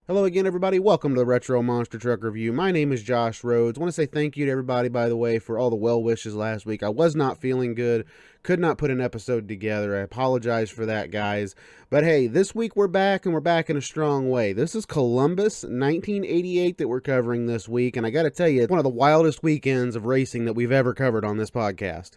Hello again, everybody. Welcome to the Retro Monster Truck Review. My name is Josh Rhodes. I want to say thank you to everybody, by the way, for all the well wishes last week. I was not feeling good, could not put an episode together. I apologize for that, guys. But hey, this week we're back, and we're back in a strong way. This is Columbus 1988 that we're covering this week, and I got to tell you, it's one of the wildest weekends of racing that we've ever covered on this podcast.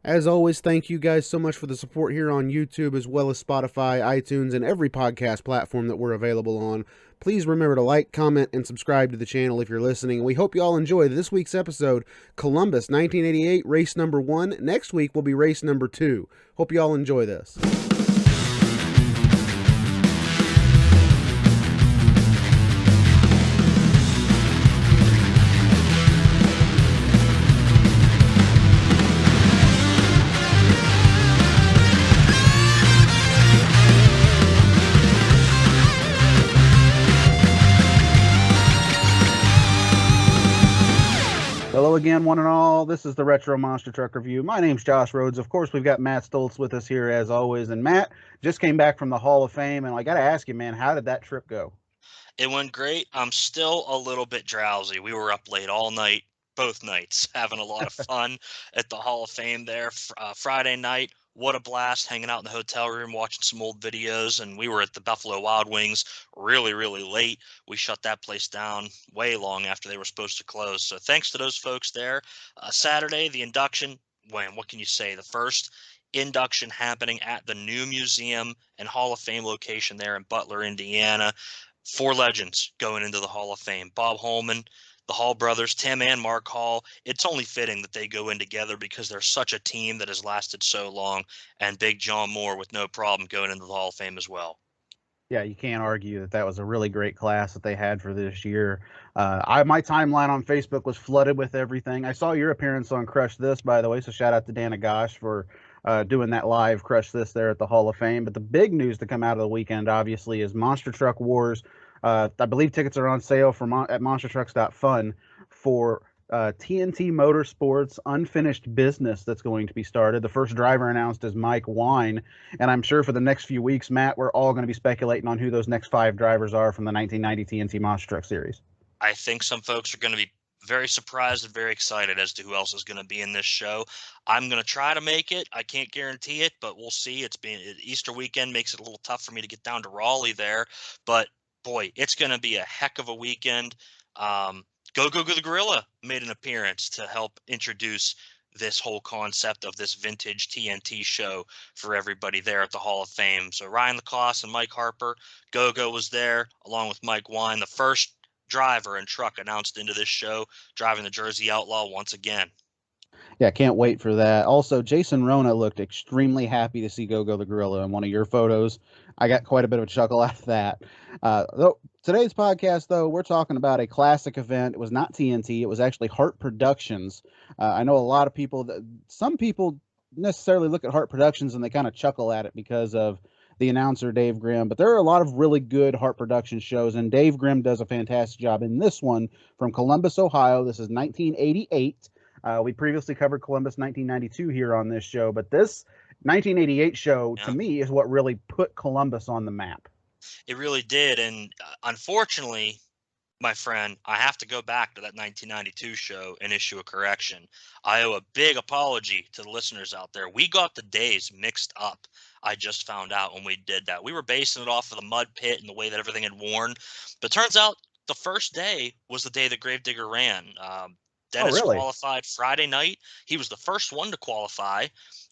As always, thank you guys so much for the support here on YouTube, as well as Spotify, iTunes, and every podcast platform that we're available on. Please remember to like, comment, and subscribe to the channel if you're listening. We hope you all enjoy this week's episode, Columbus 1988, race number 1. Next week will be race number 2. Hope you all enjoy this. Hello again, one and all. This is the Retro Monster Truck Review. My name's Josh Rhodes. Of course, we've got Matt Stoltz with us here as always. And Matt just came back from the Hall of Fame. And I got to ask you, man, how did that trip go? It went great. I'm still a little bit drowsy. We were up late all night, both nights, having a lot of fun at the Hall of Fame there. Friday night, what a blast, hanging out in the hotel room, watching some old videos. And we were at the Buffalo Wild Wings really, really late. We shut that place down way long after they were supposed to close. So thanks to those folks there. Saturday, the induction, what can you say? The first induction happening at the new museum and Hall of Fame location there in Butler, Indiana. 4 legends going into the Hall of Fame. Bob Holman, the Hall brothers, Tim and Mark Hall. It's only fitting that they go in together because they're such a team that has lasted so long. And Big John Moore with no problem going into the Hall of Fame as well. Yeah, you can't argue that that was a really great class that they had for this year. My timeline on Facebook was flooded with everything. I saw your appearance on Crush This, by the way, so shout out to Dana Gosh for doing that live Crush This there at the Hall of Fame. But the big news to come out of the weekend, obviously, is Monster Truck Wars. I believe tickets are on sale at monstertrucks.fun for TNT Motorsports Unfinished Business that's going to be started. The first driver announced is Mike Wine, and I'm sure for the next few weeks, Matt, we're all going to be speculating on who those next 5 drivers are from the 1990 TNT Monster Truck Series. I think some folks are going to be very surprised and very excited as to who else is going to be in this show. I'm going to try to make it. I can't guarantee it, but we'll see. Easter weekend makes it a little tough for me to get down to Raleigh there, but boy, it's going to be a heck of a weekend. Go the Gorilla made an appearance to help introduce this whole concept of this vintage TNT show for everybody there at the Hall of Fame. So Ryan Lacoste and Mike Harper, Go was there along with Mike Wine, the first driver and truck announced into this show, driving the Jersey Outlaw once again. Yeah, can't wait for that. Also, Jason Rona looked extremely happy to see Go the Gorilla in one of your photos. I got quite a bit of a chuckle out of that. Today's podcast, though, we're talking about a classic event. It was not TNT. It was actually Hart Productions. I know a lot of people, some people necessarily look at Hart Productions and they kind of chuckle at it because of the announcer, Dave Grimm. But there are a lot of really good Hart Productions shows, and Dave Grimm does a fantastic job in this one from Columbus, Ohio. This is 1988. We previously covered Columbus 1992 here on this show, but this 1988 show, to me, is what really put Columbus on the map. It really did, and unfortunately, my friend, I have to go back to that 1992 show and issue a correction. I owe a big apology to the listeners out there. We got the days mixed up. I just found out when we did that. We were basing it off of the mud pit and the way that everything had worn, but turns out the first day was the day the Gravedigger ran. Dennis qualified Friday night. He was the first one to qualify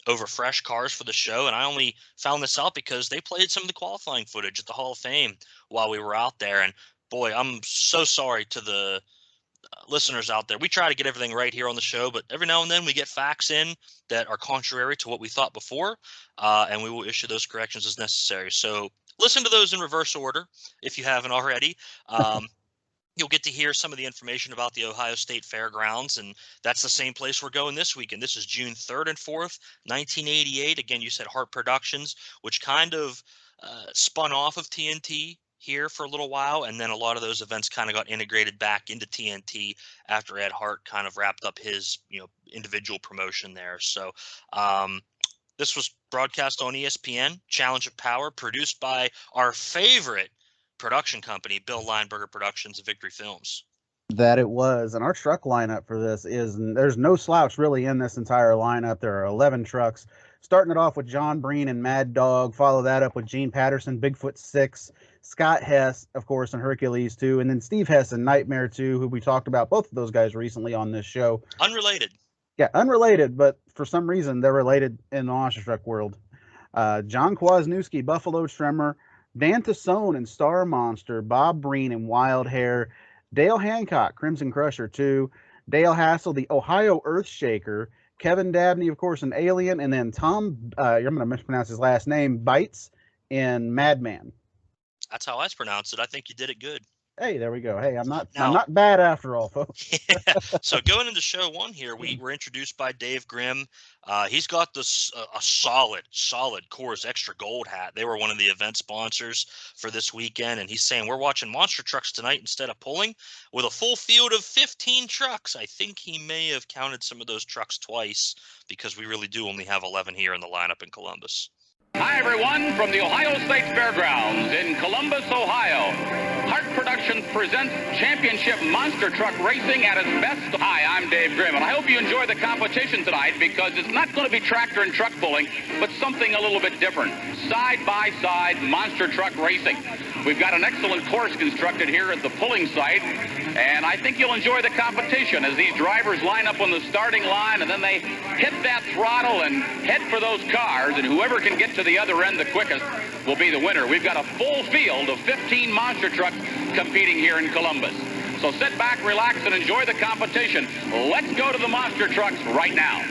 over fresh cars for the show, and I only found this out because they played some of the qualifying footage at the Hall of Fame while we were out there. And boy, I'm so sorry to the listeners out there. We try to get everything right here on the show, but every now and then we get facts in that are contrary to what we thought before, and we will issue those corrections as necessary. So listen to those in reverse order if you haven't already. You'll get to hear some of the information about the Ohio State Fairgrounds, and that's the same place we're going this weekend. This is June 3rd and 4th, 1988. Again, you said Hart Productions, which kind of spun off of TNT here for a little while, and then a lot of those events kind of got integrated back into TNT after Ed Hart kind of wrapped up his individual promotion there. So this was broadcast on ESPN, Challenge of Power, produced by our favorite production company, Bill Lineberger Productions of Victory Films. That it was. And our truck lineup for this is, there's no slouch really in this entire lineup. There are 11 trucks, starting it off with John Breen and Mad Dog. Follow that up with Gene Patterson, Bigfoot 6, Scott Hess, of course, and Hercules 2, and then Steve Hess and Nightmare 2, who we talked about both of those guys recently on this show. Unrelated. Yeah, unrelated, but for some reason they're related in the monster truck world. John Kwasniewski, Buffalo Tremor, Dan Tassone and Star Monster, Bob Breen and Wild Hair, Dale Hancock, Krimson Krusher 2, Dale Hassel, the Ohio Earthshaker, Kevin Dabney, of course, an Alien, and then Tom, I'm going to mispronounce his last name, Bites in Madman. That's how I pronounce it. I think you did it good. Hey, there we go. Hey, I'm not bad after all, folks. Yeah. So going into show one here, we were introduced by Dave Grimm. He's got this a solid Coors Extra Gold hat. They were one of the event sponsors for this weekend, and he's saying we're watching monster trucks tonight instead of pulling with a full field of 15 trucks. I think he may have counted some of those trucks twice because we really do only have 11 here in the lineup in Columbus. Hi, everyone, from the Ohio State Fairgrounds in Columbus, Ohio. Hart Productions presents Championship Monster Truck Racing at its best. Hi, I'm Dave Grimm, and I hope you enjoy the competition tonight because it's not going to be tractor and truck pulling, but something a little bit different. Side-by-side monster truck racing. We've got an excellent course constructed here at the pulling site, and I think you'll enjoy the competition as these drivers line up on the starting line, and then they hit that throttle and head for those cars, and whoever can get to the other end the quickest will be the winner. We've got a full field of 15 monster trucks competing here in Columbus. So sit back, relax, and enjoy the competition. Let's go to the monster trucks right now.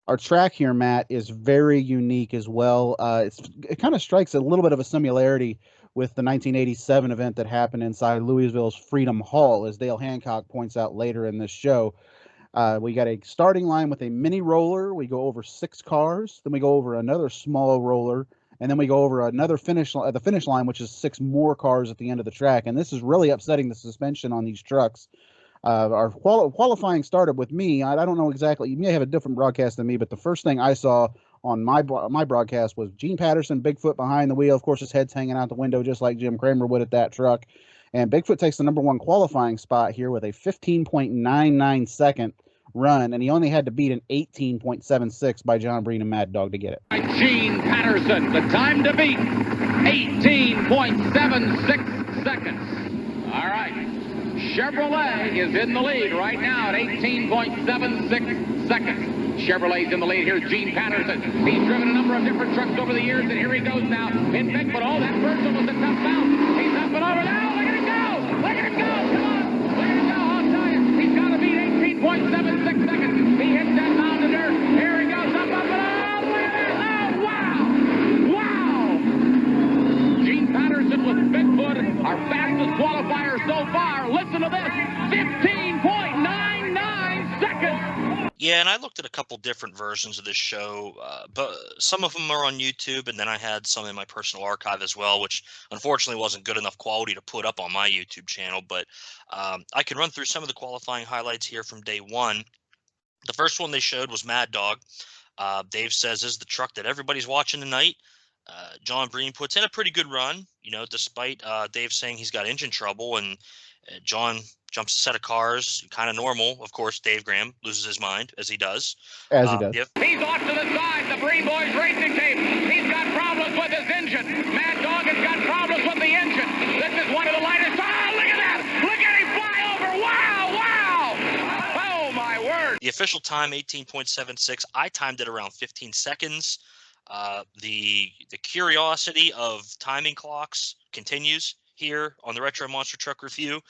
Our track here, Matt, is very unique as well. It kind of strikes a little bit of a similarity with the 1987 event that happened inside Louisville's Freedom Hall, as Dale Hancock points out later in this show. We got a starting line with a mini roller. We go over 6 cars. Then we go over another small roller. And then we go over another the finish line, which is 6 more cars at the end of the track. And this is really upsetting the suspension on these trucks. Our qualifying started with me. I don't know exactly. You may have a different broadcast than me, but the first thing I saw on my broadcast was Gene Patterson, Bigfoot behind the wheel. Of course, his head's hanging out the window just like Jim Kramer would at that truck. And Bigfoot takes the number 1 qualifying spot here with a 15.99 second run, and he only had to beat an 18.76 by John Breen and Mad Dog to get it. Gene Patterson, the time to beat, 18.76 seconds. All right. Chevrolet is in the lead right now at 18.76 seconds. Chevrolet's in the lead. Here's Gene Patterson. He's driven a number of different trucks over the years, and here he goes now in Bigfoot. Oh, that first one was a tough bounce. He's up and over now. Look at him go! Look at him go! Come on! Look at him go! I'll tell you. He's got to beat 18.76 seconds. He hits that mound of dirt. Here he goes. Up and over. Look at that! Oh, wow! Wow! Gene Patterson with Bigfoot, our fastest qualifier so far. Listen to this, 15.99 seconds. Yeah, and I looked at a couple different versions of this show, but some of them are on YouTube, and then I had some in my personal archive as well, which unfortunately wasn't good enough quality to put up on my YouTube channel. But I can run through some of the qualifying highlights here from day one. The first one they showed was Mad Dog. Dave says this is the truck that everybody's watching tonight. John Breen puts in a pretty good run, despite Dave saying he's got engine trouble, and John jumps a set of cars, kind of normal. Of course, Dave Graham loses his mind, as he does. As he does. Yep. He's off to the side, the Breen Boys Racing Team. He's got problems with his engine. Mad Dog has got problems with the engine. This is one of the lightest. Oh, look at that! Look at him fly over! Wow, wow! Oh, my word! The official time, 18.76. I timed it around 15 seconds. The curiosity of timing clocks continues here on the Retro Monster Truck Review,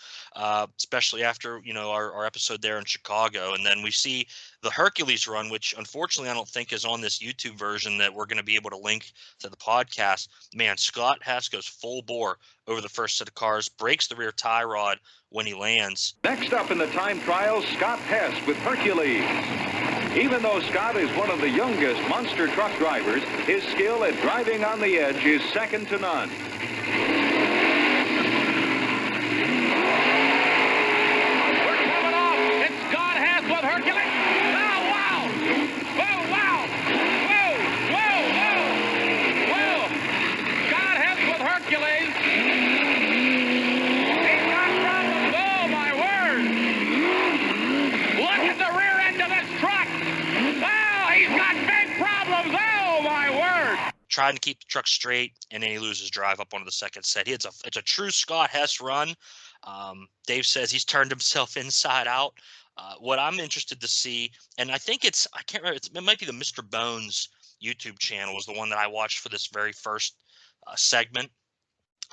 especially after our episode there in Chicago. And then we see the Hercules run, which unfortunately I don't think is on this YouTube version that we're going to be able to link to the podcast. Man, Scott Hess goes full bore over the first set of cars, breaks the rear tie rod when he lands. Next up in the time trial, Scott Hess with Hercules. Even though Scott is one of the youngest monster truck drivers, his skill at driving on the edge is second to none. trying to keep the truck straight, and then he loses drive up onto the second set. It's a true Scott Hess run. Dave says he's turned himself inside out. What I'm interested to see, and I think I can't remember, it might be the Mr. Bones YouTube channel was the one that I watched for this very first segment,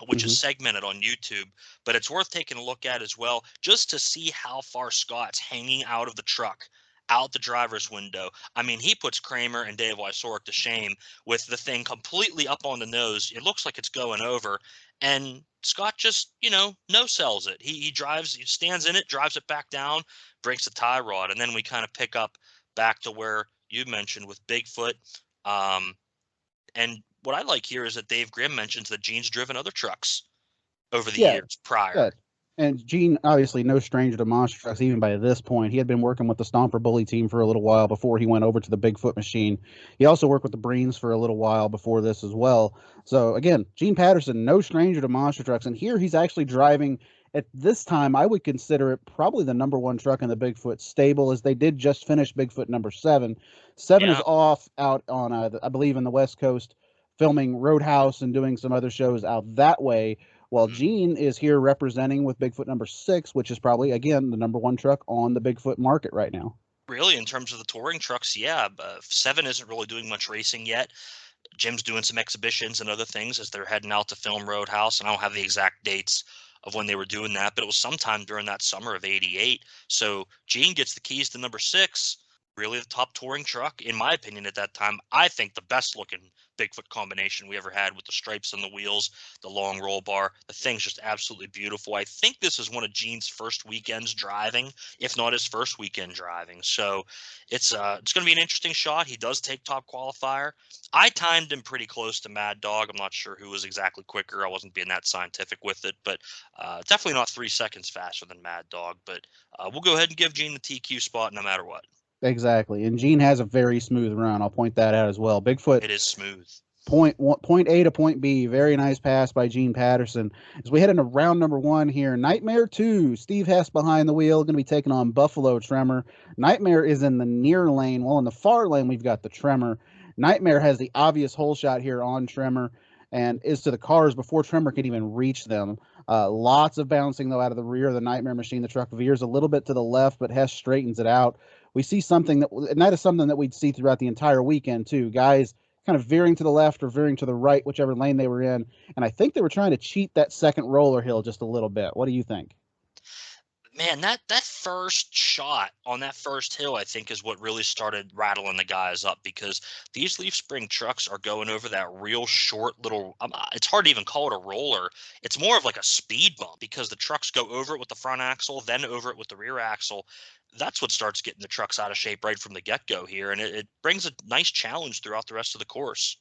which is segmented on YouTube, but it's worth taking a look at as well, just to see how far Scott's hanging out of the truck, out the driver's window. I mean, he puts Kramer and Dave Wysorick to shame with the thing completely up on the nose. It looks like it's going over, and Scott just, no-sells it. He stands in it, drives it back down, breaks the tie rod, and then we kind of pick up back to where you mentioned with Bigfoot. And what I like here is that Dave Grimm mentions that Gene's driven other trucks over the years prior. Yeah. And Gene, obviously no stranger to monster trucks, even by this point. He had been working with the Stomper Bully team for a little while before he went over to the Bigfoot machine. He also worked with the Breens for a little while before this as well. So, again, Gene Patterson, no stranger to monster trucks. And here he's actually driving, at this time, I would consider it probably the #1 truck in the Bigfoot stable, as they did just finish Bigfoot number 7. 7 is off out on, I believe, in the West Coast, filming Roadhouse and doing some other shows out that way. While Gene is here representing with Bigfoot number 6, which is probably, again, the #1 truck on the Bigfoot market right now. Really, in terms of the touring trucks, 7 isn't really doing much racing yet. Jim's doing some exhibitions and other things as they're heading out to film Roadhouse, and I don't have the exact dates of when they were doing that, but it was sometime during that summer of '88. So Gene gets the keys to number 6. Really the top touring truck, in my opinion, at that time. I think the best looking Bigfoot combination we ever had, with the stripes on the wheels, the long roll bar. The thing's just absolutely beautiful. I think this is one of Gene's first weekends driving, if not his first weekend driving. So it's going to be an interesting shot. He does take top qualifier. I timed him pretty close to Mad Dog. I'm not sure who was exactly quicker. I wasn't being that scientific with it, but definitely not 3 seconds faster than Mad Dog. But we'll go ahead and give Gene the TQ spot no matter what. Exactly. And Gene has a very smooth run. I'll point that out as well. Bigfoot. It is smooth. Point A to point B. Very nice pass by Gene Patterson. As we head into round number 1 here, Nightmare 2. Steve Hess behind the wheel, going to be taking on Buffalo Tremor. Nightmare is in the near lane. Well, in the far lane, we've got the Tremor. Nightmare has the obvious hole shot here on Tremor and is to the cars before Tremor can even reach them. Lots of bouncing, though, out of the rear of the Nightmare machine. The truck veers a little bit to the left, but Hess straightens it out. We see something and that is something that we'd see throughout the entire weekend, too. Guys kind of veering to the left or veering to the right, whichever lane they were in. And I think they were trying to cheat that second roller hill just a little bit. What do you think? Man, that first shot on that first hill, I think, is what really started rattling the guys up, because these leaf spring trucks are going over that real short little, it's hard to even call it a roller. It's more of like a speed bump, because the trucks go over it with the front axle, then over it with the rear axle. That's what starts getting the trucks out of shape right from the get-go here, and it brings a nice challenge throughout the rest of the course.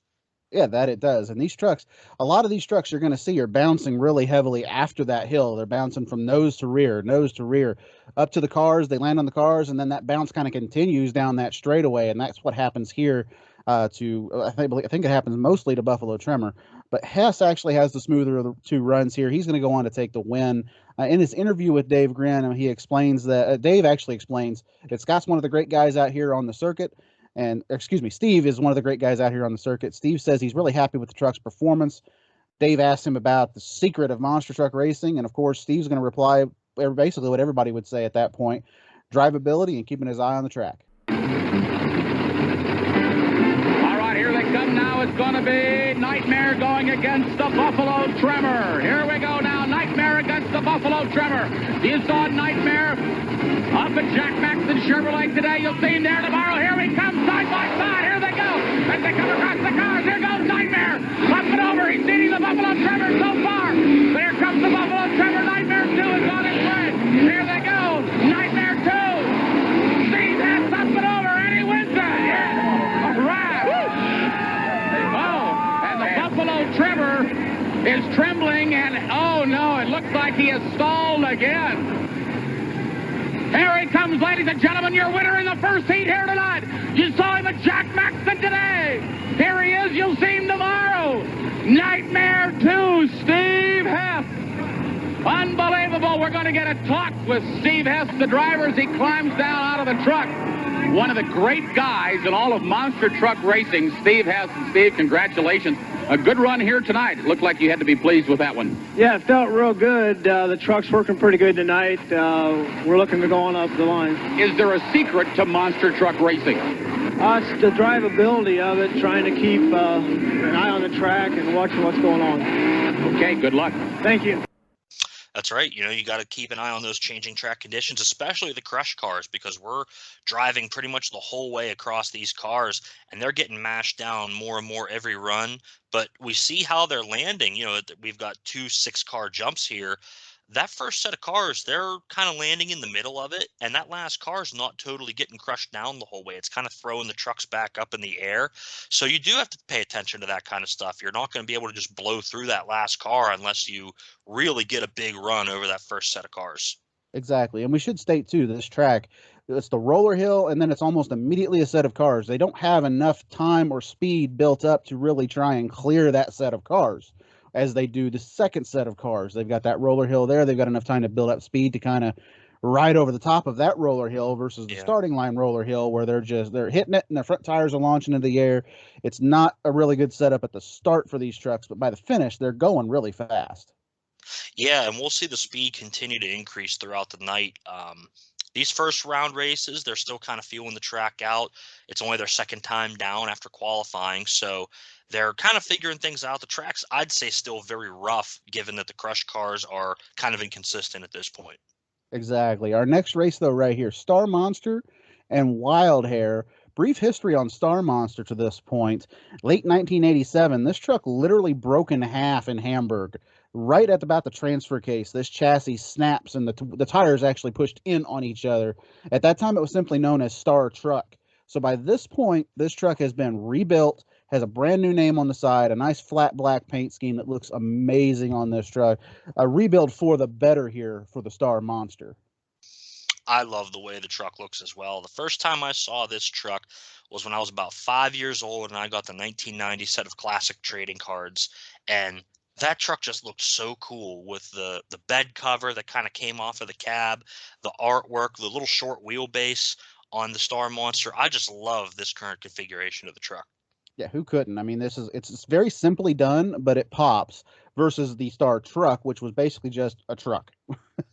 Yeah, that it does. And these trucks, a lot of these trucks you're going to see are bouncing really heavily after that hill. They're bouncing from nose to rear, up to the cars. They land on the cars, and then that bounce kind of continues down that straightaway. And that's what happens here I think it happens mostly to Buffalo Tremor. But Hess actually has the smoother of the 2 runs here. He's going to go on to take the win. In his interview with Dave Grimm, he explains that Dave actually explains that Scott's one of the great guys out here on the circuit. Steve is one of the great guys out here on the circuit. Steve says he's really happy with the truck's performance. Dave asked him about the secret of monster truck racing, and of course, Steve's going to reply basically what everybody would say at that point: drivability and keeping his eye on the track. All right, here they come now. It's going to be Nightmare going against the Buffalo Tremor. Here we go now. Nightmare against the Buffalo Tremor. You saw Nightmare up at Jack Maxton Chevrolet today. You'll see him there tomorrow. Here he comes, side by side. Here they go. As they come across the cars, here goes Nightmare. Up and over. He's beating the Buffalo Tremor so far. There comes the Buffalo Tremor. Nightmare 2 is on his way. Here they go. Nightmare 2. Steve Hess up and over, and he wins it. Yeah. All right. Oh, and the Buffalo Tremor is trembling, and oh no, it looks like he has stalled again. Here he comes, ladies and gentlemen, your winner in the first heat here tonight. You saw him at Jack Maxton today. Here he is, you'll see him tomorrow. Nightmare 2, Steve Hess. Unbelievable. We're going to get a talk with Steve Hess, the driver, as he climbs down out of the truck. one of the great guys in all of monster truck racing, Steve Hess. And Steve, congratulations. A good run here tonight. It looked like you had to be pleased with that one. Yeah, it felt real good. The truck's working pretty good tonight. We're looking to go on up the line. Is there a secret to monster truck racing? It's the drivability of it, trying to keep an eye on the track and watching what's going on. Okay, good luck. Thank you. That's right. You know, you got to keep an eye on those changing track conditions, especially the crush cars, because we're driving pretty much the whole way across these cars, and they're getting mashed down more and more every run. But we see how they're landing. You know, we've got 2 6-car jumps here. That first set of cars, they're kind of landing in the middle of it, and that last car is not totally getting crushed down the whole way. It's kind of throwing the trucks back up in the air. So you do have to pay attention to that kind of stuff. You're not going to be able to just blow through that last car unless you really get a big run over that first set of cars. Exactly. And we should state, too, this track, it's the roller hill, and then it's almost immediately a set of cars. They don't have enough time or speed built up to really try and clear that set of cars as they do the second set of cars. They've got that roller hill there. They've got enough time to build up speed to kind of ride over the top of that roller hill versus the starting line roller hill where they're hitting it and their front tires are launching into the air. It's not a really good setup at the start for these trucks, but by the finish, they're going really fast. Yeah, and we'll see the speed continue to increase throughout the night. These first round races, they're still kind of feeling the track out. It's only their second time down after qualifying, so they're kind of figuring things out. The track's, I'd say, still very rough, given that the crush cars are kind of inconsistent at this point. Exactly. Our next race, though, right here, Star Monster and Wild Hair. Brief history on Star Monster to this point. Late 1987, this truck literally broke in half in Hamburg. Right at about the transfer case, this chassis snaps and the tires actually pushed in on each other. At that time, it was simply known as Star Truck. So by this point, this truck has been rebuilt, has a brand new name on the side, a nice flat black paint scheme that looks amazing on this truck. A rebuild for the better here for the Star Monster. I love the way the truck looks as well. The first time I saw this truck was when I was about 5 years old, and I got the 1990 set of classic trading cards, and that truck just looked so cool with the bed cover that kind of came off of the cab, the artwork, the little short wheelbase on the Star Monster. I just love this current configuration of the truck. Yeah, who couldn't? I mean, it's very simply done, but it pops versus the Star Truck, which was basically just a truck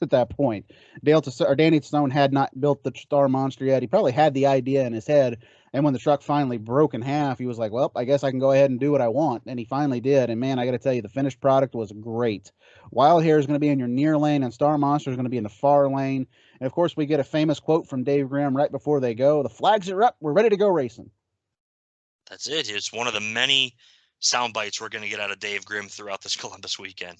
at that point. Danny Stone had not built the Star Monster yet. He probably had the idea in his head, and when the truck finally broke in half, he was like, well, I guess I can go ahead and do what I want, and he finally did, and man, I got to tell you, the finished product was great. Wild Hair is going to be in your near lane, and Star Monster is going to be in the far lane, and of course, we get a famous quote from Dave Grimm right before they go, the flags are up, we're ready to go racing. That's it. It's one of the many sound bites we're going to get out of Dave Grimm throughout this Columbus weekend.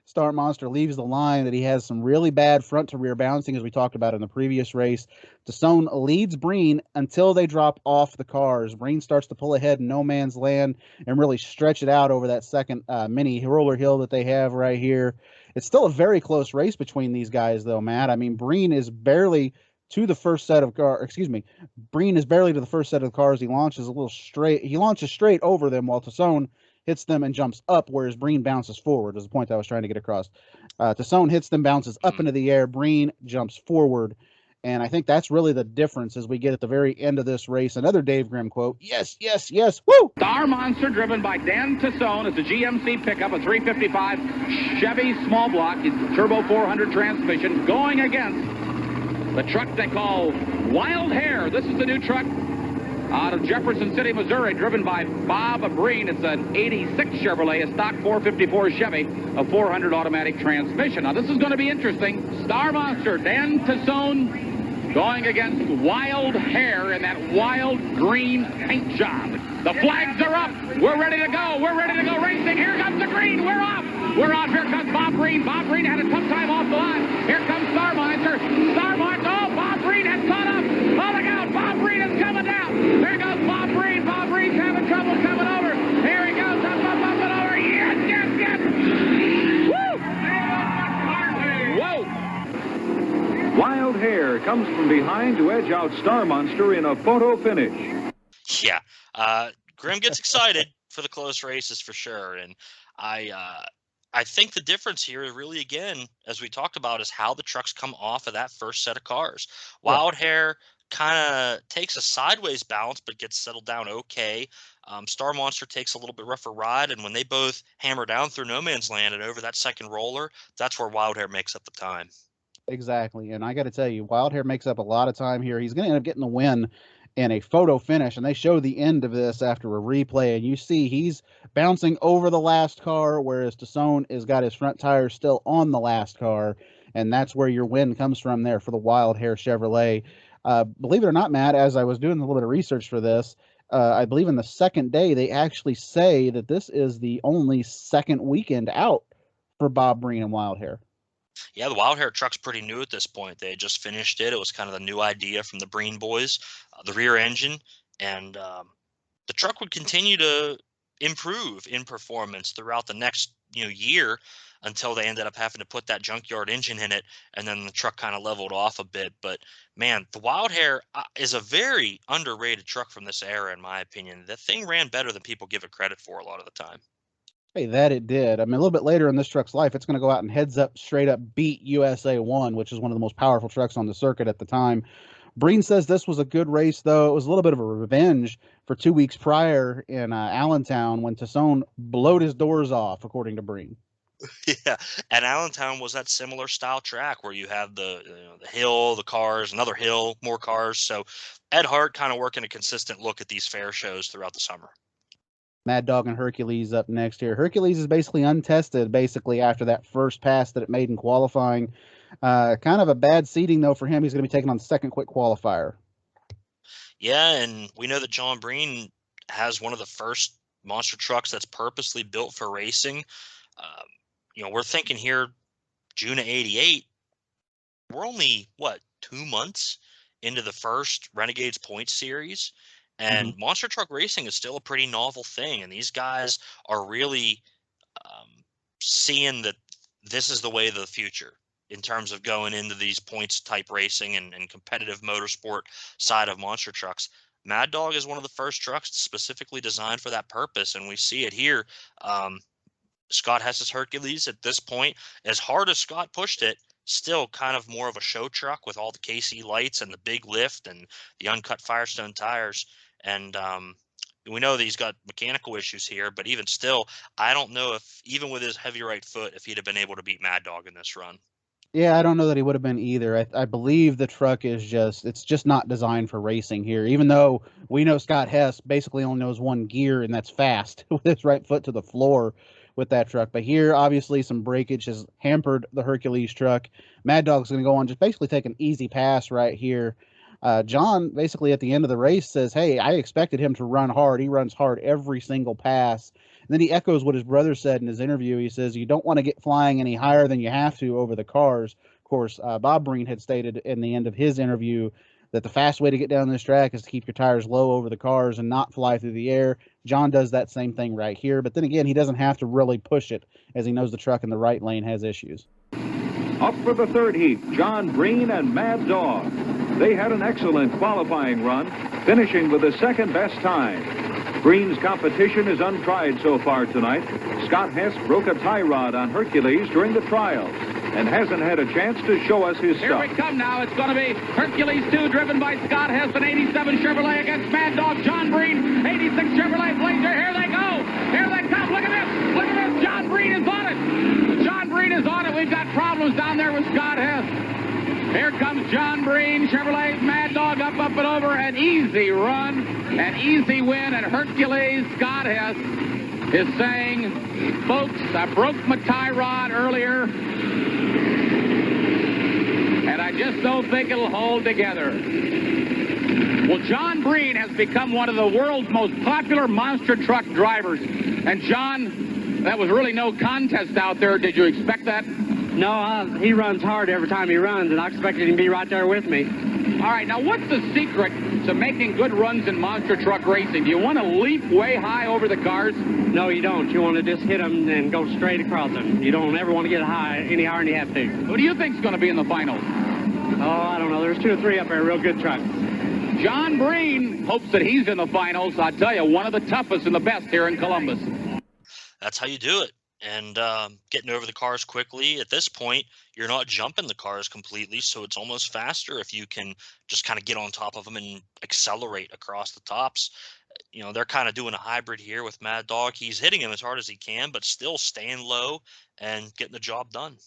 Star Monster leaves the line that he has some really bad front to rear bouncing, as we talked about in the previous race. Tassone leads Breen until they drop off the cars. Breen starts to pull ahead in no man's land and really stretch it out over that second mini roller hill that they have right here. It's still a very close race between these guys, though, Matt. I mean, Breen is barely to the first set of cars. Breen is barely to the first set of cars. He launches straight over them while Tassone hits them and jumps up, whereas Breen bounces forward, is the point I was trying to get across. Tassone hits them, bounces up into the air. Breen jumps forward. And I think that's really the difference as we get at the very end of this race. Another Dave Grimm quote. Yes, yes, yes. Woo! Star Monster, driven by Dan Tassone. It's a GMC pickup, a 355 Chevy small block, turbo 400 transmission, going against the truck they call Wild Hair. This is the new truck out of Jefferson City, Missouri, driven by Bob Breen. It's an 86 Chevrolet, a stock 454 Chevy, a 400 automatic transmission. Now, this is going to be interesting. Star Monster, Dan Tassone, going against Wild Hair in that wild green paint job. The flags are up. We're ready to go. We're ready to go racing. Here comes the green. We're off. We're off. Here comes Bob Breen. Bob Breen had a tough time off the line. Here comes Star Monster. Star Monster. Oh, Bob Breen has caught up. Oh, look out. Bob Breen is coming down. There goes Bob Breen. Bob Breen's having trouble coming over. Here he goes. Up and over. Yes, yes, yes. Woo! Whoa. Wild Hair comes from behind to edge out Star Monster in a photo finish. Yeah. Grimm gets excited for the close races for sure. And I think the difference here really, again, as we talked about, is how the trucks come off of that first set of cars. Wild Hair kind of takes a sideways bounce, but gets settled down okay. Star Monster takes a little bit rougher ride, and when they both hammer down through no man's land and over that second roller, that's where Wild Hair makes up the time. Exactly. And I got to tell you, Wild Hair makes up a lot of time here. He's going to end up getting the win in a photo finish. And they show the end of this after a replay. And you see he's bouncing over the last car, whereas Tassone has got his front tires still on the last car. And that's where your win comes from there for the Wild Hair Chevrolet. Believe it or not, Matt, as I was doing a little bit of research for this, I believe in the second day, they actually say that this is the only second weekend out for Bob Breen and Wild Hair. Yeah, the Wild Hair truck's pretty new at this point. They had just finished it. It was kind of the new idea from the Breen Boys, the rear engine, and the truck would continue to improve in performance throughout the next year until they ended up having to put that junkyard engine in it, and then the truck kind of leveled off a bit. But man, the Wild Hair is a very underrated truck from this era, in my opinion. The thing ran better than people give it credit for a lot of the time. Hey, that it did. I mean, a little bit later in this truck's life, it's going to go out and heads up, straight up beat USA 1, which is one of the most powerful trucks on the circuit at the time. Breen says this was a good race, though. It was a little bit of a revenge for 2 weeks prior in Allentown when Tassone blowed his doors off, according to Breen. Yeah, and Allentown was that similar style track where you have the hill, the cars, another hill, more cars. So Ed Hart kind of working a consistent look at these fair shows throughout the summer. Mad Dog and Hercules up next here. Hercules is basically untested, after that first pass that it made in qualifying. Kind of a bad seating, though, for him. He's going to be taking on the second quick qualifier. Yeah, and we know that John Breen has one of the first monster trucks that's purposely built for racing. We're thinking here, June of '88. We're only, 2 months into the first Renegades Points series, and monster truck racing is still a pretty novel thing. And these guys are really seeing that this is the way of the future in terms of going into these points type racing and competitive motorsport side of monster trucks. Mad Dog is one of the first trucks specifically designed for that purpose, and we see it here. Scott Hess's Hercules at this point, as hard as Scott pushed it, still kind of more of a show truck with all the KC lights and the big lift and the uncut Firestone tires. And we know that he's got mechanical issues here, but even still, I don't know if, even with his heavy right foot, if he'd have been able to beat Mad Dog in this run. Yeah, I don't know that he would have been either. I believe the truck is it's just not designed for racing here, even though we know Scott Hess basically only knows one gear, and that's fast with his right foot to the floor with that truck. But here, obviously, some breakage has hampered the Hercules truck. Mad Dog's going to go on, just basically take an easy pass right here. John, basically at the end of the race, says, hey, I expected him to run hard. He runs hard every single pass. And then he echoes what his brother said in his interview. He says, you don't want to get flying any higher than you have to over the cars. Of course, Bob Breen had stated in the end of his interview that the fast way to get down this track is to keep your tires low over the cars and not fly through the air. John does that same thing right here. But then again, he doesn't have to really push it, as he knows the truck in the right lane has issues. Up for the third heat, John Breen and Mad Dog. They had an excellent qualifying run, finishing with the second best time. Breen's competition is untried so far tonight. Scott Hess broke a tie rod on Hercules during the trials and hasn't had a chance to show us his Here stuff. we come now. It's going to be Hercules 2, driven by Scott Hess, an 87 Chevrolet against Mad Dog John Breen, 86 Chevrolet Blazer. Here they go. Here they come. Look at this. Look at this. John Breen is on it. John Breen is on it. We've got problems down there with Scott Hess. Here comes John Breen, Chevrolet, Mad Dog up and over. An easy run, an easy win, and Hercules, Scott Hess, is saying, folks, I broke my tie rod earlier, and I just don't think it'll hold together. Well, John Breen has become one of the world's most popular monster truck drivers. And, John, that was really no contest out there. Did you expect that? No, he runs hard every time he runs, and I expected him to be right there with me. All right, now what's the secret to making good runs in monster truck racing? Do you want to leap way high over the cars? No, you don't. You want to just hit them and go straight across them. You don't ever want to get high any higher than you have to. Who do you think's going to be in the finals? Oh, I don't know. There's 2 or 3 up there, real good trucks. John Breen hopes that he's in the finals. I tell you, one of the toughest and the best here in Columbus. That's how you do it. And getting over the cars quickly. At this point, you're not jumping the cars completely, so it's almost faster if you can just kind of get on top of them and accelerate across the tops. They're kind of doing a hybrid here with Mad Dog. He's hitting him as hard as he can, but still staying low and getting the job done.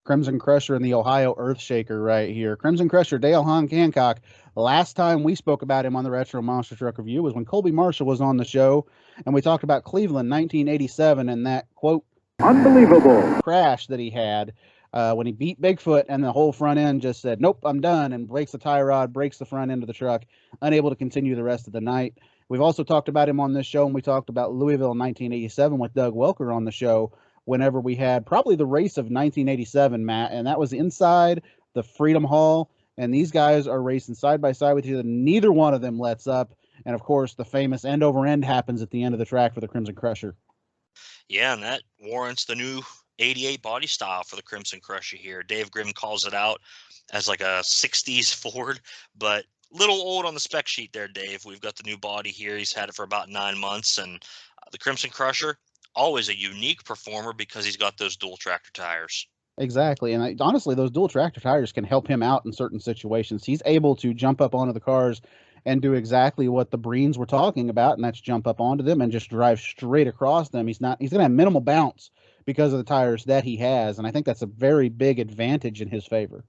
Krimson Krusher and the Ohio Earthshaker right here. Krimson Krusher, Dale Hancock. Last time we spoke about him on the Retro Monster Truck Review was when Colby Marshall was on the show, and we talked about Cleveland 1987 and that, quote, unbelievable crash that he had when he beat Bigfoot, and the whole front end just said, nope, I'm done, and breaks the tie rod, breaks the front end of the truck, unable to continue the rest of the night. We've also talked about him on this show, and we talked about Louisville in 1987 with Doug Welker on the show whenever we had probably the race of 1987, Matt, and that was inside the Freedom Hall, and these guys are racing side by side with each other. Neither one of them lets up, and of course the famous end over end happens at the end of the track for the Krimson Krusher. Yeah, and that warrants the new 88 body style for the Krimson Krusher here. Dave Grimm calls it out as like a 60s Ford, but little old on the spec sheet there, Dave. We've got the new body here. He's had it for about 9 months, and the Krimson Krusher, always a unique performer because he's got those dual tractor tires. Exactly, and honestly, those dual tractor tires can help him out in certain situations. He's able to jump up onto the cars and do exactly what the Breens were talking about, and that's jump up onto them and just drive straight across them. He's going to have minimal bounce because of the tires that he has, and I think that's a very big advantage in his favor.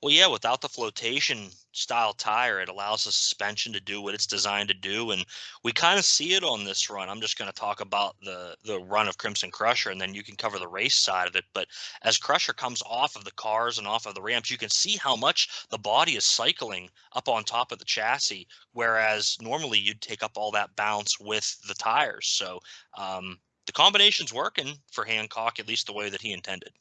Well, yeah, without the flotation style tire, it allows the suspension to do what it's designed to do, and we kind of see it on this run. I'm just going to talk about the run of Krimson Krusher, and then you can cover the race side of it. But as Krusher comes off of the cars and off of the ramps, you can see how much the body is cycling up on top of the chassis, whereas normally you'd take up all that bounce with the tires. So the combination's working for Hancock, at least the way that he intended.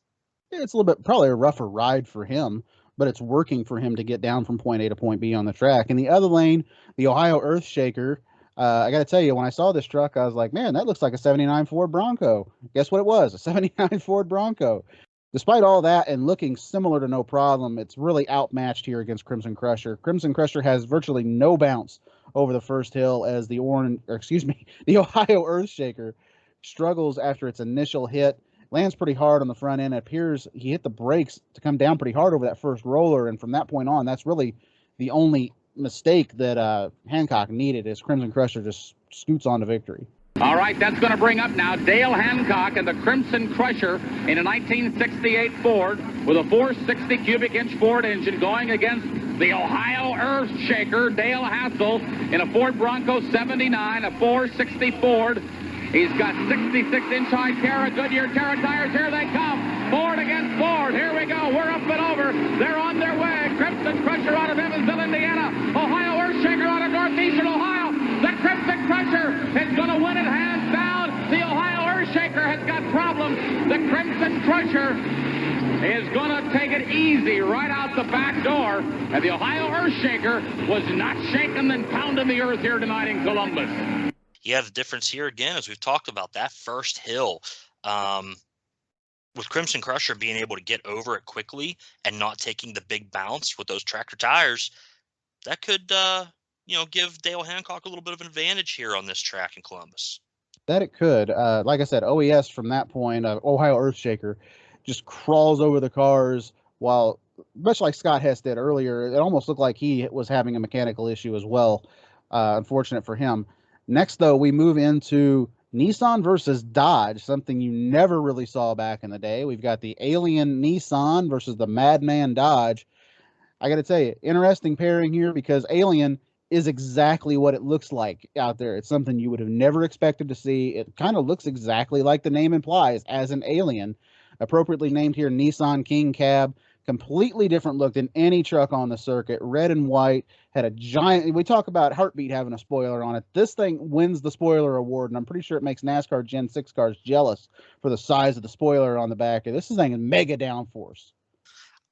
It's a little bit probably a rougher ride for him, but it's working for him to get down from point A to point B on the track. In the other lane, the Ohio Earthshaker, I got to tell you, when I saw this truck, I was like, man, that looks like a 79 Ford Bronco. Guess what it was? A 79 Ford Bronco. Despite all that and looking similar to No Problem, it's really outmatched here against Krimson Krusher. Krimson Krusher has virtually no bounce over the first hill as the Ohio Earthshaker struggles after its initial hit. Lands pretty hard on the front end. It appears he hit the brakes to come down pretty hard over that first roller, and from that point on, that's really the only mistake that Hancock needed as Krimson Krusher just scoots on to victory. All right, that's going to bring up now Dale Hancock and the Krimson Krusher in a 1968 Ford with a 460 cubic inch Ford engine going against the Ohio Earthshaker, Dale Hassel, in a Ford Bronco 79, a 460 Ford. He's got 66-inch high Goodyear Terra tires. Here they come. Ford against Ford. Here we go. We're up and over. They're on their way. Krimson Krusher out of Evansville, Indiana. Ohio Earthshaker out of northeastern Ohio. The Krimson Krusher is going to win it hands down. The Ohio Earthshaker has got problems. The Krimson Krusher is going to take it easy right out the back door. And the Ohio Earthshaker was not shaking and pounding the earth here tonight in Columbus. Yeah, the difference here again, as we've talked about, that first hill, with Krimson Krusher being able to get over it quickly and not taking the big bounce with those tractor tires, that could, give Dale Hancock a little bit of an advantage here on this track in Columbus. That it could. Like I said, OES from that point, Ohio Earthshaker, just crawls over the cars while, much like Scott Hess did earlier, it almost looked like he was having a mechanical issue as well. Unfortunate for him. Next, though, we move into Nissan versus Dodge, something you never really saw back in the day. We've got the Alien Nissan versus the Madman Dodge. I got to tell you, interesting pairing here because Alien is exactly what it looks like out there. It's something you would have never expected to see. It kind of looks exactly like the name implies, as an alien. Appropriately named here Nissan King Cab. Completely different look than any truck on the circuit. Red and white. Had a giant... We talk about Heartbeat having a spoiler on it. This thing wins the spoiler award, and I'm pretty sure it makes NASCAR Gen 6 cars jealous for the size of the spoiler on the back. This thing is mega downforce.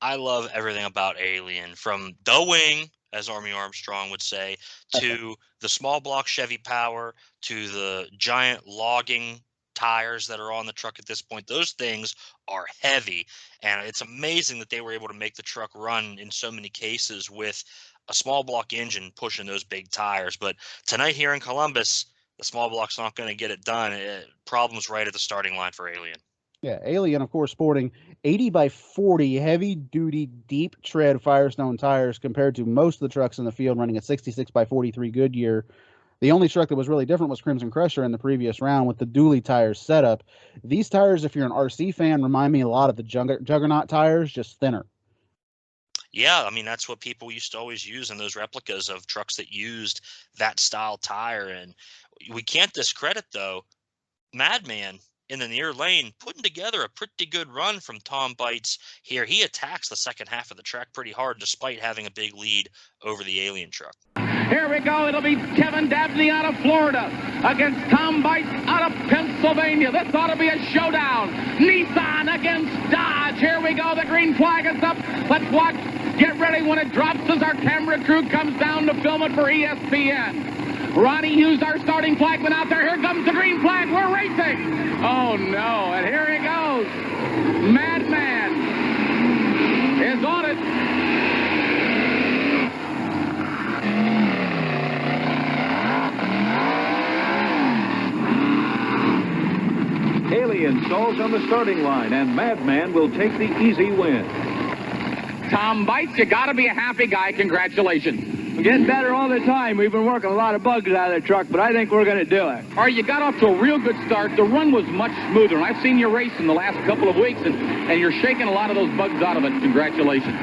I love everything about Alien, from the wing, as Army Armstrong would say, to the small block Chevy power, to the giant logging tires that are on the truck at this point. Those things are heavy, and it's amazing that they were able to make the truck run in so many cases with a small block engine pushing those big tires. But tonight here in Columbus, the small block's not going to get it done. Problems right at the starting line for Alien. Yeah, Alien, of course, sporting 80 by 40 heavy-duty, deep tread Firestone tires compared to most of the trucks in the field running a 66 by 43 Goodyear. The only truck that was really different was Krimson Krusher in the previous round with the dually tires setup. These tires, if you're an RC fan, remind me a lot of the Juggernaut tires, just thinner. Yeah, I mean, that's what people used to always use in those replicas of trucks that used that style tire. And we can't discredit, though, Madman in the near lane putting together a pretty good run from Tom Bites here. He attacks the second half of the track pretty hard despite having a big lead over the Alien truck. Here we go. It'll be Kevin Dabney out of Florida against Tom Bites out of Pennsylvania. This ought to be a showdown. Nissan against Dodge. Here we go. The green flag is up. Let's watch. Get ready when it drops as our camera crew comes down to film it for ESPN. Ronnie Hughes, our starting flagman out there. Here comes the green flag. We're racing. Oh, no. And here he goes. Madman is on it. Alien stalls on the starting line, and Madman will take the easy win. Tom Bites, you got to be a happy guy. Congratulations. We're getting better all the time. We've been working a lot of bugs out of the truck, but I think we're going to do it. All right, you got off to a real good start. The run was much smoother, and I've seen you race in the last couple of weeks, and you're shaking a lot of those bugs out of it. Congratulations.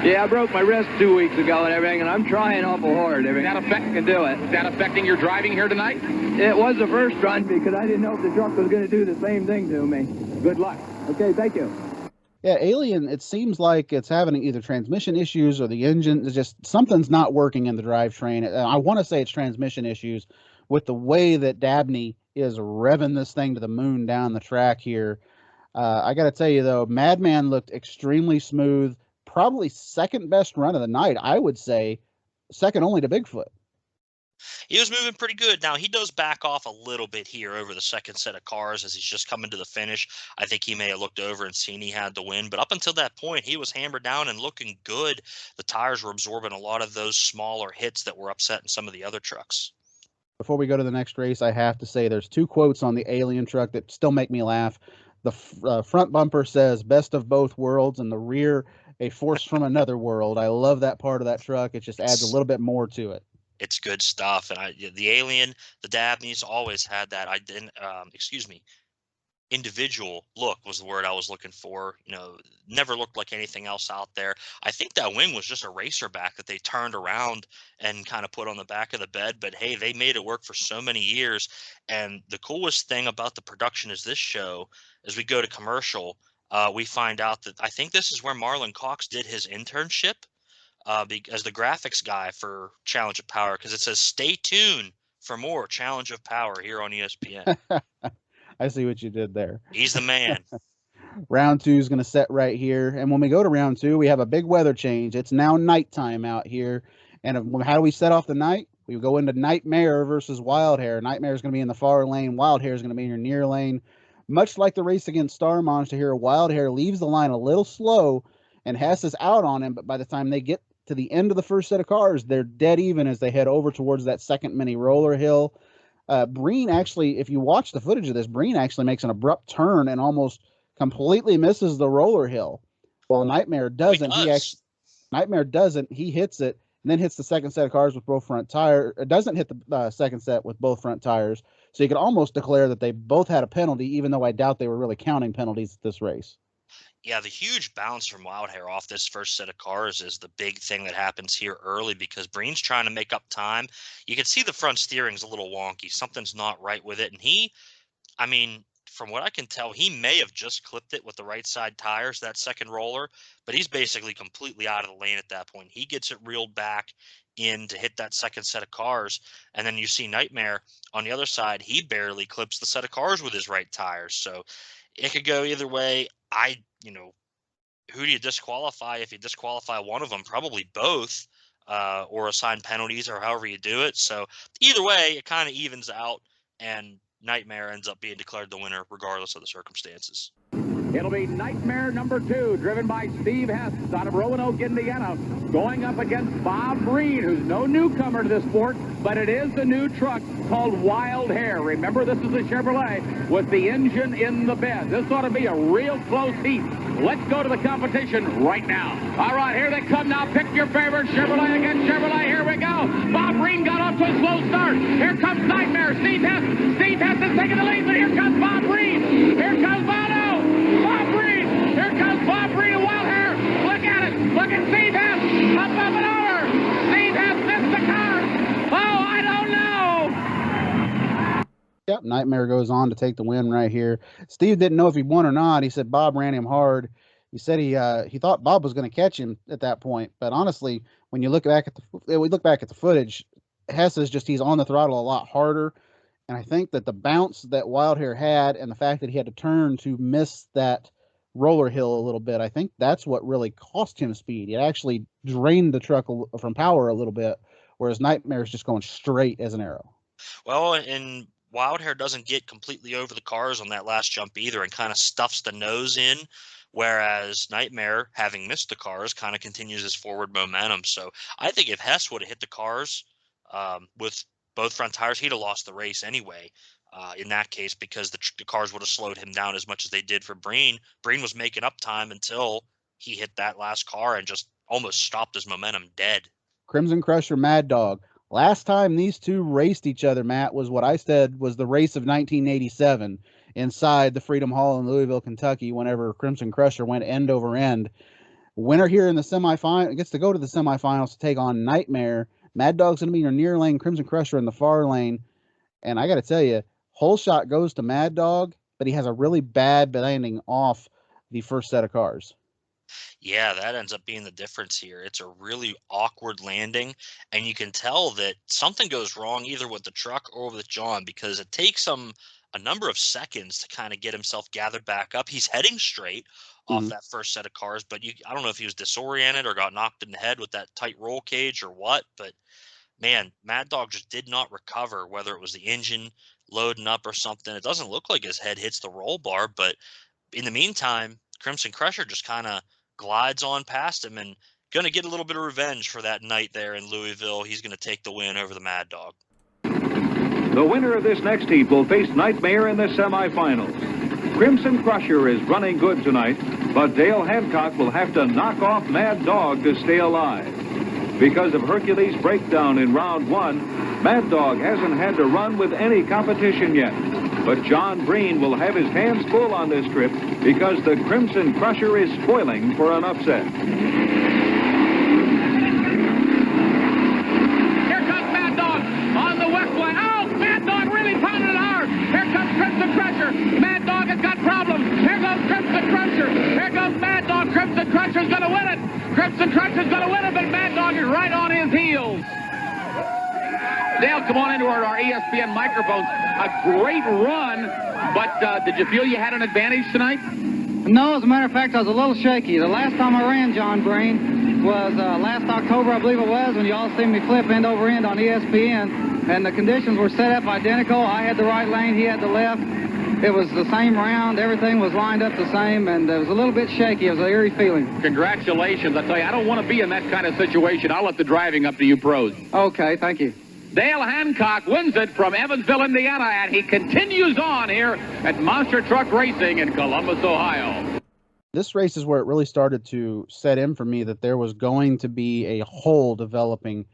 Yeah, I broke my wrist 2 weeks ago and everything, and I'm trying awful hard. I can do it. Is that affecting your driving here tonight? It was the first run because I didn't know if the truck was going to do the same thing to me. Good luck. Okay, thank you. Yeah, Alien, it seems like it's having either transmission issues or the engine. It's just something's not working in the drivetrain. I want to say it's transmission issues with the way that Dabney is revving this thing to the moon down the track here. I got to tell you, though, Madman looked extremely smooth. Probably second best run of the night, I would say. Second only to Bigfoot. He was moving pretty good. Now, he does back off a little bit here over the second set of cars as he's just coming to the finish. I think he may have looked over and seen he had the win. But up until that point, he was hammered down and looking good. The tires were absorbing a lot of those smaller hits that were upsetting some of the other trucks. Before we go to the next race, I have to say there's two quotes on the Alien truck that still make me laugh. The front bumper says, "Best of both worlds," and the rear, "A force from another world." I love that part of that truck. It just adds a little bit more to it. It's good stuff. And the Alien, the Dabneys always had that. Individual look was the word I was looking for. You know, never looked like anything else out there. I think that wing was just a racer back that they turned around and kind of put on the back of the bed. But hey, they made it work for so many years. And the coolest thing about the production is this show, as we go to commercial, we find out that I think this is where Marlon Cox did his internship as the graphics guy for Challenge of Power, because it says stay tuned for more Challenge of Power here on ESPN. I see what you did there. He's the man. Round 2 is going to set right here. And when we go to round 2, we have a big weather change. It's now nighttime out here. And how do we set off the night? We go into Nightmare versus Wildhair. Nightmare is going to be in the far lane. Wildhair is going to be in your near lane. Much like the race against Star Monster here, Wildhair leaves the line a little slow, and Hess is out on him. But by the time they get to the end of the first set of cars, they're dead even as they head over towards that second mini roller hill. Breen actually, if you watch the footage of this, Breen actually makes an abrupt turn and almost completely misses the roller hill. Well, Nightmare doesn't. Nightmare doesn't. He hits it and then hits the second set of cars with both front tires. It doesn't hit the second set with both front tires. So you could almost declare that they both had a penalty, even though I doubt they were really counting penalties at this race. Yeah, the huge bounce from Wildhair off this first set of cars is the big thing that happens here early because Breen's trying to make up time. You can see the front steering's a little wonky. Something's not right with it. And from what I can tell, he may have just clipped it with the right side tires, that second roller, but he's basically completely out of the lane at that point. He gets it reeled back in to hit that second set of cars. And then you see Nightmare on the other side. He barely clips the set of cars with his right tires. So it could go either way. Who do you disqualify? If you disqualify one of them, probably both, or assign penalties or however you do it. So either way, it kind of evens out, and Nightmare ends up being declared the winner regardless of the circumstances. It'll be Nightmare number 2, driven by Steve Hess out of Roanoke, Indiana, going up against Bob Breen, who's no newcomer to this sport, but it is the new truck called Wild Hare. Remember, this is a Chevrolet with the engine in the bed. This ought to be a real close heat. Let's go to the competition right now. All right, here they come now. Pick your favorite. Chevrolet against Chevrolet. Here we go. Bob Breen got off to a slow start. Here comes Nightmare. Steve Hess. Steve Hess is taking the lead, but here comes Bob Breen. Here comes Bono. Bob Breen. Here comes Bob Breen and Wild Hare. Look at it. Look at Steve Hess. Up and over. Steve Hess missed the car. Oh, I don't know. Yep, Nightmare goes on to take the win right here. Steve didn't know if he won or not. He said Bob ran him hard. He said he thought Bob was going to catch him at that point. But honestly, when you look back at the footage, Hess is he's on the throttle a lot harder. And I think that the bounce that Wild Hare had and the fact that he had to turn to miss that roller hill a little bit, I think that's what really cost him speed. It actually drained the truck from power a little bit, whereas Nightmare is just going straight as an arrow. Well, and Wild Hare doesn't get completely over the cars on that last jump either and kind of stuffs the nose in, whereas Nightmare, having missed the cars, kind of continues his forward momentum. So I think if Hess would have hit the cars with both front tires, he'd have lost the race anyway in that case, because the cars would have slowed him down as much as they did for Breen. Breen was making up time until he hit that last car and just almost stopped his momentum dead. Krimson Krusher, Mad Dog. Last time these two raced each other, Matt, was what I said was the race of 1987 inside the Freedom Hall in Louisville, Kentucky, whenever Krimson Krusher went end over end. Winner here in the semifinal gets to go to the semifinals to take on Nightmare. Mad Dog's going to be in your near lane, Krimson Krusher in the far lane. And I got to tell you, whole shot goes to Mad Dog, but he has a really bad landing off the first set of cars. Yeah, that ends up being the difference here. It's a really awkward landing, and you can tell that something goes wrong either with the truck or with John, because it takes him a number of seconds to kind of get himself gathered back up. He's heading straight off that first set of cars, but I don't know if he was disoriented or got knocked in the head with that tight roll cage or what, but man, Mad Dog just did not recover, whether it was the engine loading up or something. It doesn't look like his head hits the roll bar, but in the meantime, Krimson Krusher just kind of glides on past him and going to get a little bit of revenge for that night there in Louisville. He's going to take the win over the Mad Dog. The winner of this next heat will face Nightmare in the semifinals. Krimson Krusher is running good tonight, but Dale Hancock will have to knock off Mad Dog to stay alive. Because of Hercules' breakdown in round 1, Mad Dog hasn't had to run with any competition yet. But John Breen will have his hands full on this trip because the Krimson Krusher is spoiling for an upset. Here comes Mad Dog on the west line. Oh, Mad Dog really pounded it hard. Here comes Krimson Krusher. Mad Dog has got problems. Here goes Krimson Krusher. Here goes Mad Dog. Krimson Krusher's going to win it. Krimson Krusher's going to win it, but Mad Dog is right on his heels. Dale, come on into our ESPN microphones. A great run, but did you feel you had an advantage tonight? No, as a matter of fact, I was a little shaky. The last time I ran, John Breen, was last October, I believe it was, when you all seen me flip end over end on ESPN, and the conditions were set up identical. I had the right lane, he had the left. It was the same round. Everything was lined up the same, and it was a little bit shaky. It was an eerie feeling. Congratulations. I tell you, I don't want to be in that kind of situation. I'll let the driving up to you pros. Okay, thank you. Dale Hancock wins it from Evansville, Indiana, and he continues on here at Monster Truck Racing in Columbus, Ohio. This race is where it really started to set in for me that there was going to be a hole developing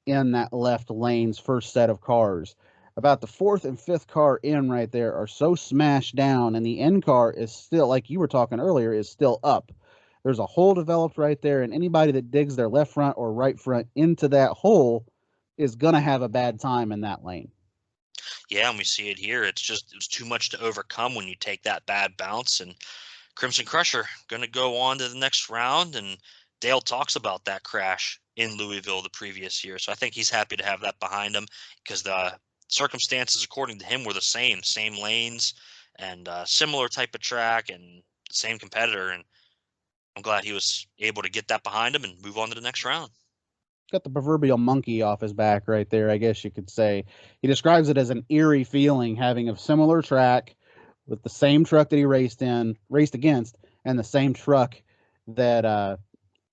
in that left lane's first set of cars. About the fourth and fifth car in right there are so smashed down, and the end car is still, like you were talking earlier, is still up. There's a hole developed right there, and anybody that digs their left front or right front into that hole is going to have a bad time in that lane. Yeah, and we see it here. It's too much to overcome when you take that bad bounce. And Krimson Krusher going to go on to the next round. And Dale talks about that crash in Louisville the previous year. So I think he's happy to have that behind him because the circumstances, according to him, were the same lanes and similar type of track and same competitor. And I'm glad he was able to get that behind him and move on to the next round. Got the proverbial monkey off his back right there, I guess you could say. He describes it as an eerie feeling, having a similar track with the same truck that he raced against, and the same truck that,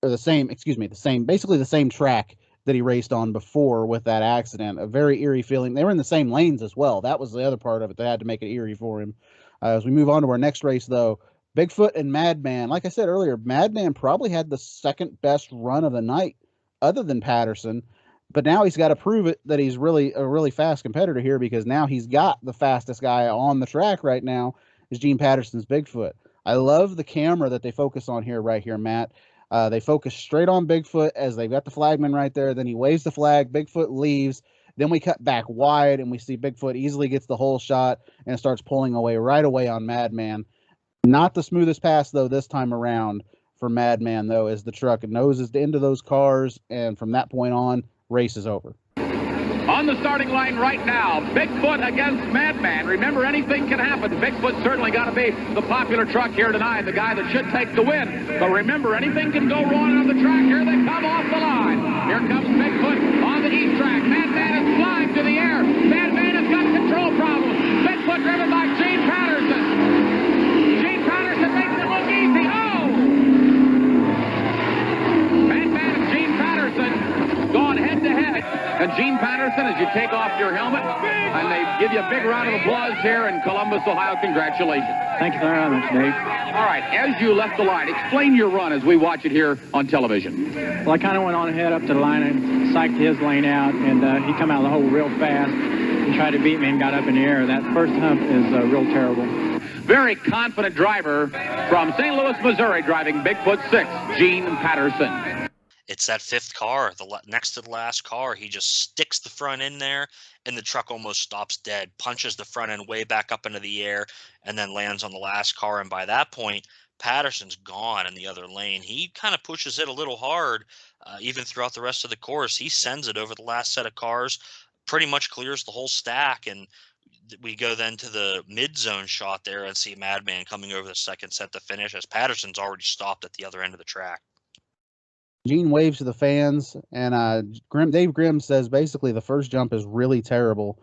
basically the same track that he raced on before with that accident. A very eerie feeling. They were in the same lanes as well. That was the other part of it that had to make it eerie for him. As we move on to our next race, though, Bigfoot and Madman. Like I said earlier, Madman probably had the second best run of the night other than Patterson. But now he's got to prove it that he's really a really fast competitor here, because now he's got the fastest guy on the track right now is Gene Patterson's Bigfoot. I love the camera that they focus on here, right here, Matt. They focus straight on Bigfoot as they've got the flagman right there. Then he waves the flag. Bigfoot leaves. Then we cut back wide, and we see Bigfoot easily gets the whole shot and starts pulling away right away on Madman. Not the smoothest pass, though, this time around for Madman, though, as the truck noses into those cars, and from that point on, race is over. On the starting line right now, Bigfoot against Madman. Remember, anything can happen. Bigfoot certainly got to be the popular truck here tonight, the guy that should take the win. But remember, anything can go wrong on the track. Here they come off the line. Here comes Bigfoot on the east track. Madman is flying to the air. Madman has got control problems. Bigfoot driven by Gene Patterson. Gene Patterson makes it look easy. Oh! Madman and Gene Patterson going head to head. And Gene Patterson, as you take off your helmet, and they give you a big round of applause here in Columbus, Ohio. Congratulations. Thank you very much, Dave. All right, as you left the line, explain your run as we watch it here on television. Well, I kind of went on ahead up to the line and psyched his lane out, and he come out of the hole real fast and tried to beat me and got up in the air. That first hump is real terrible. Very confident driver from St. Louis, Missouri, driving Bigfoot 6, Gene Patterson. It's that fifth car, next to the last car. He just sticks the front end there, and the truck almost stops dead, punches the front end way back up into the air, and then lands on the last car. And by that point, Patterson's gone in the other lane. He kind of pushes it a little hard, even throughout the rest of the course. He sends it over the last set of cars, pretty much clears the whole stack, and we go then to the mid-zone shot there and see Madman coming over the second set to finish, as Patterson's already stopped at the other end of the track. Gene waves to the fans, and Dave Grimm says basically the first jump is really terrible.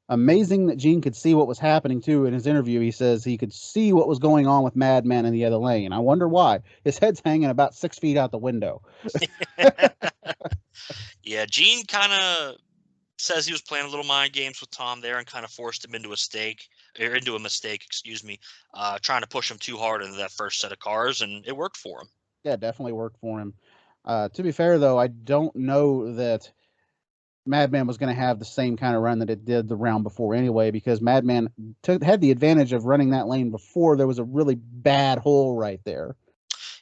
Amazing that Gene could see what was happening, too. In his interview, he says he could see what was going on with Madman in the other lane. I wonder why. His head's hanging about 6 feet out the window. Yeah, Gene kind of says he was playing a little mind games with Tom there and kind of forced him into a mistake, trying to push him too hard into that first set of cars, and it worked for him. Yeah, definitely worked for him. To be fair, though, I don't know that Madman was going to have the same kind of run that it did the round before anyway, because Madman had the advantage of running that lane before there was a really bad hole right there.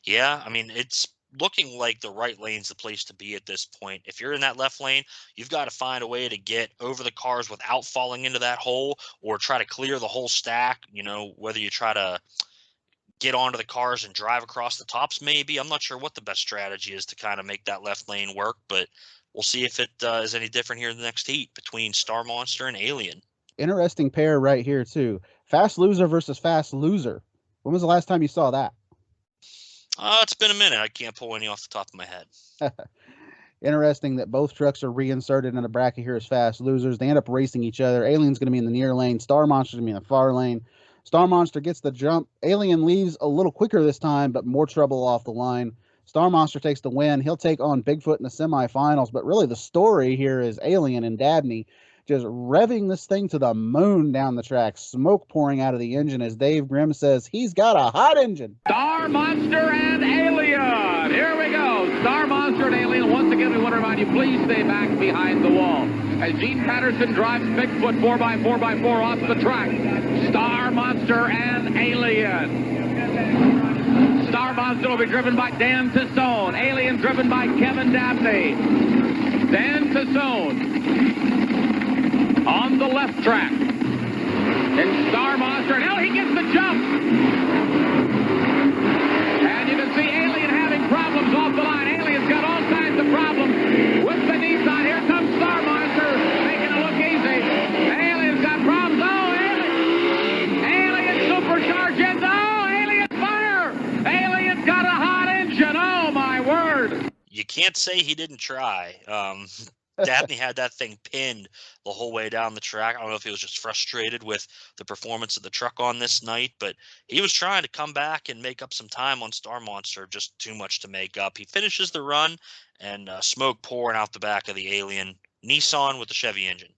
Yeah, I mean, it's looking like the right lane's the place to be at this point. If you're in that left lane, you've got to find a way to get over the cars without falling into that hole, or try to clear the whole stack, whether you try to get onto the cars and drive across the tops, maybe. I'm not sure what the best strategy is to kind of make that left lane work, but we'll see if it is any different here in the next heat between Star Monster and Alien. Interesting pair right here, too. Fast Loser versus Fast Loser. When was the last time you saw that? It's been a minute. I can't pull any off the top of my head. Interesting that both trucks are reinserted in the bracket here as Fast Losers. They end up racing each other. Alien's going to be in the near lane. Star Monster's going to be in the far lane. Star Monster gets the jump. Alien leaves a little quicker this time, but more trouble off the line. Star Monster takes the win. He'll take on Bigfoot in the semifinals, but really the story here is Alien and Dabney just revving this thing to the moon down the track, smoke pouring out of the engine as Dave Grimm says he's got a hot engine. Star Monster and Alien. Here we go. Star Monster and Alien. Once again, we want to remind you, please stay back behind the wall. As Gene Patterson drives Bigfoot 4x4x4 off the track. Star Monster and Alien. Star Monster will be driven by Dan Tassone. Alien driven by Kevin Dabney. Dan Tassone on the left track. And Star Monster, and now he gets the jump. And you can see Alien having problems off the line. Alien's got all kinds of problems with the Nissan. Here comes Star Monster, making it look easy. Alien's got problems. Oh, Alien supercharged engine. Oh, Alien's fire. Alien's got a hot engine. Oh, my word. You can't say he didn't try. Dabney had that thing pinned the whole way down the track. I don't know if he was just frustrated with the performance of the truck on this night, but he was trying to come back and make up some time on Star Monster, just too much to make up. He finishes the run, and smoke pouring out the back of the alien Nissan with the Chevy engine.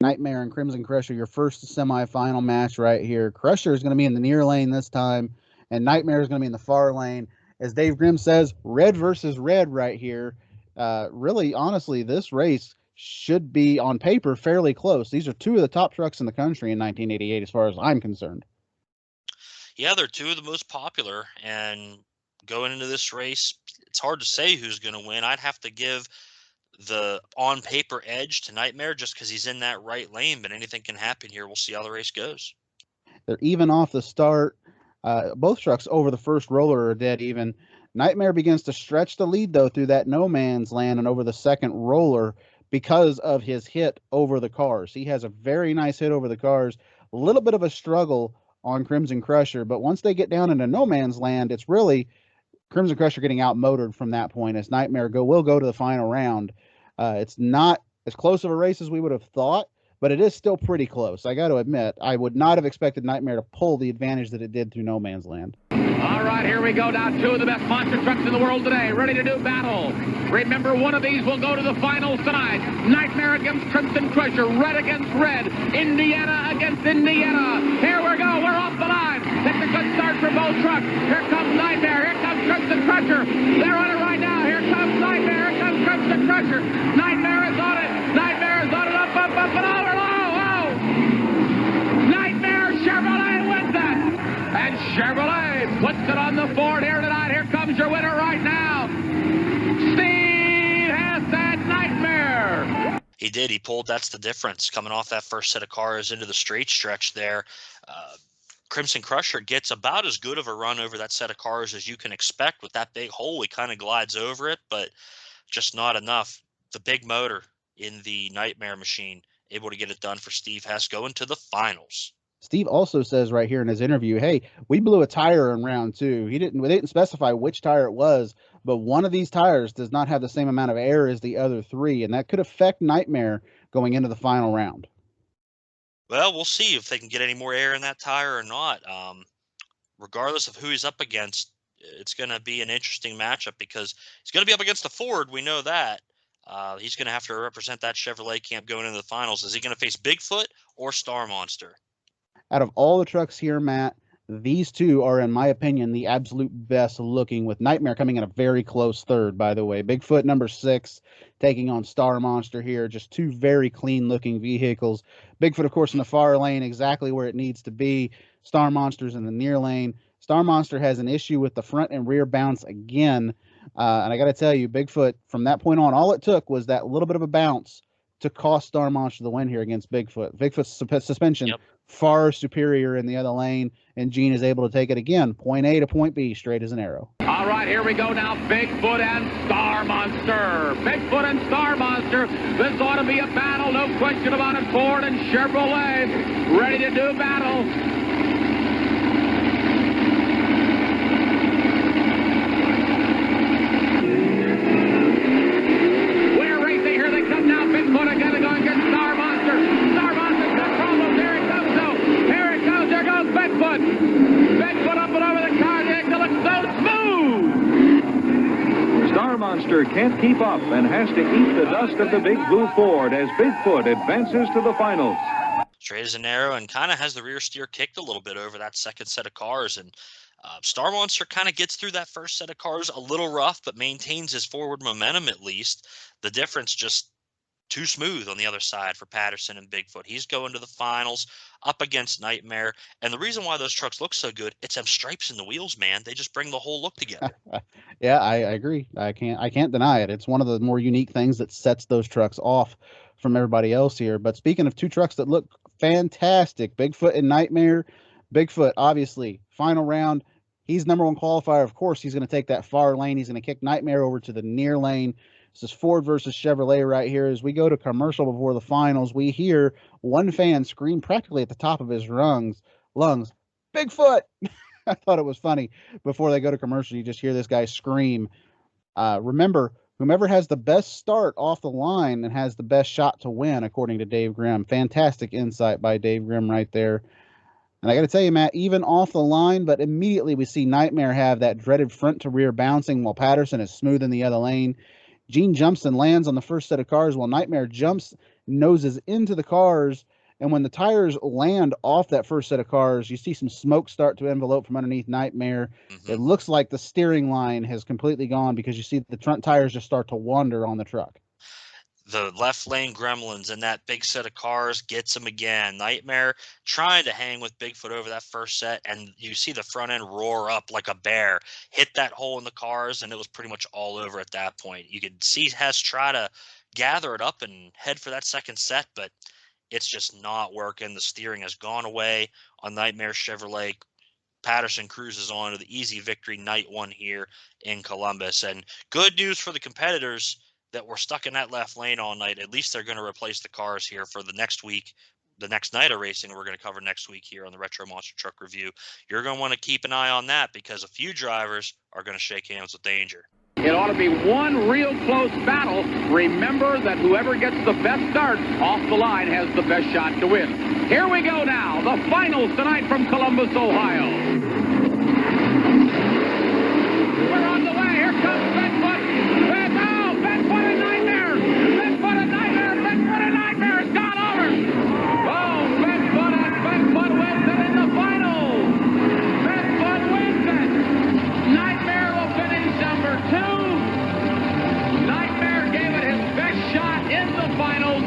Nightmare and Krimson Krusher, your first semifinal match right here. Krusher is going to be in the near lane this time, and Nightmare is going to be in the far lane. As Dave Grimm says, red versus red right here. Really, honestly, this race should be, on paper, fairly close. These are two of the top trucks in the country in 1988, as far as I'm concerned. Yeah, they're two of the most popular, and going into this race, it's hard to say who's going to win. I'd have to give the on-paper edge to Nightmare just because he's in that right lane, but anything can happen here. We'll see how the race goes. They're even off the start. Both trucks over the first roller are dead even. Nightmare begins to stretch the lead, though, through that no man's land and over the second roller because of his hit over the cars. He has a very nice hit over the cars. A little bit of a struggle on Krimson Krusher, but once they get down into no man's land, it's really Krimson Krusher getting outmotored from that point as Nightmare will go to the final round. It's not as close of a race as we would have thought, but it is still pretty close. I got to admit, I would not have expected Nightmare to pull the advantage that it did through no man's land. All right, here we go now. Two of the best monster trucks in the world today, ready to do battle. Remember, one of these will go to the finals tonight. Nightmare against Krimson Krusher, red against red, Indiana against Indiana. Here we go, we're off the line. That's a good start for both trucks. Here comes Nightmare, here comes Krimson Krusher. They're on it right now. Here comes Nightmare, here comes Krimson Krusher. Nightmare is on it. Nightmare is on it, up, and over. Oh! Nightmare Chevrolet wins that. And Chevrolet puts it on the board here tonight. Here comes your winner right now, Steve Hess and Nightmare. He did. He pulled. That's the difference. Coming off that first set of cars into the straight stretch there, Krimson Krusher gets about as good of a run over that set of cars as you can expect. With that big hole, he kind of glides over it, but just not enough. The big motor in the Nightmare machine able to get it done for Steve Hess going to the finals. Steve also says right here in his interview, hey, we blew a tire in round two. We didn't specify which tire it was, but one of these tires does not have the same amount of air as the other three, and that could affect Nightmare going into the final round. Well, we'll see if they can get any more air in that tire or not. Regardless of who he's up against, it's going to be an interesting matchup because he's going to be up against the Ford. We know that. He's going to have to represent that Chevrolet camp going into the finals. Is he going to face Bigfoot or Star Monster? Out of all the trucks here, Matt, these two are, in my opinion, the absolute best looking, with Nightmare coming in a very close third, by the way. Bigfoot number 6 taking on Star Monster here. Just two very clean looking vehicles. Bigfoot, of course, in the far lane, exactly where it needs to be. Star Monster's in the near lane. Star Monster has an issue with the front and rear bounce again. And I got to tell you, Bigfoot, from that point on, all it took was that little bit of a bounce to cost Star Monster the win here against Bigfoot. Bigfoot's suspension far superior in the other lane, and Gene is able to take it again, point A to point B, straight as an arrow. All right, here we go now, Bigfoot and Star Monster. Bigfoot and Star Monster. This ought to be a battle, no question about it. Ford and Chevrolet ready to do battle. We're racing, here they come now. Bigfoot again to go against Star Monster. Star Monster's got problems. Here it comes, though. Here it comes. There goes Bigfoot. Bigfoot up and over the car. It looks so smooth. Star Monster can't keep up and has to eat the dust of the big blue Ford as Bigfoot advances to the finals. Straight as an arrow, and kind of has the rear steer kicked a little bit over that second set of cars. And Star Monster kind of gets through that first set of cars a little rough, but maintains his forward momentum at least. The difference just too smooth on the other side for Patterson and Bigfoot. He's going to the finals up against Nightmare. And the reason why those trucks look so good, it's them stripes in the wheels, man. They just bring the whole look together. Yeah, I agree. I can't deny it. It's one of the more unique things that sets those trucks off from everybody else here. But speaking of two trucks that look fantastic, Bigfoot and Nightmare. Bigfoot, obviously, final round. He's number one qualifier. Of course, he's going to take that far lane. He's going to kick Nightmare over to the near lane. This is Ford versus Chevrolet right here. As we go to commercial before the finals, we hear one fan scream practically at the top of his lungs, Bigfoot! I thought it was funny. Before they go to commercial, you just hear this guy scream. Remember, whomever has the best start off the line and has the best shot to win, according to Dave Grimm. Fantastic insight by Dave Grimm right there. And I got to tell you, Matt, even off the line, but immediately we see Nightmare have that dreaded front to rear bouncing while Patterson is smooth in the other lane. Gene jumps and lands on the first set of cars while Nightmare jumps, noses into the cars. And when the tires land off that first set of cars, you see some smoke start to envelope from underneath Nightmare. Mm-hmm. It looks like the steering line has completely gone because you see the front tires just start to wander on the truck. The left lane gremlins and that big set of cars gets him again. Nightmare trying to hang with Bigfoot over that first set, and you see the front end roar up like a bear, hit that hole in the cars, and it was pretty much all over at that point. You could see Hess try to gather it up and head for that second set, but it's just not working. The steering has gone away on Nightmare Chevrolet. Patterson cruises on to the easy victory night one here in Columbus. And good news for the competitors that were stuck in that left lane all night. At least they're going to replace the cars here for the next week, the next night of racing we're going to cover next week here on the Retro Monster Truck Review. You're going to want to keep an eye on that because a few drivers are going to shake hands with danger. It ought to be one real close battle. Remember that whoever gets the best start off the line has the best shot to win. Here we go now, the finals tonight from Columbus, Ohio. We're on the way. Here comes Bigfoot. Bigfoot and Nightmare. Bigfoot and Nightmare. Bigfoot and Nightmare has gone over. Oh, Bigfoot wins it in the finals. Bigfoot wins it. Nightmare will finish number 2. Nightmare gave it his best shot in the finals.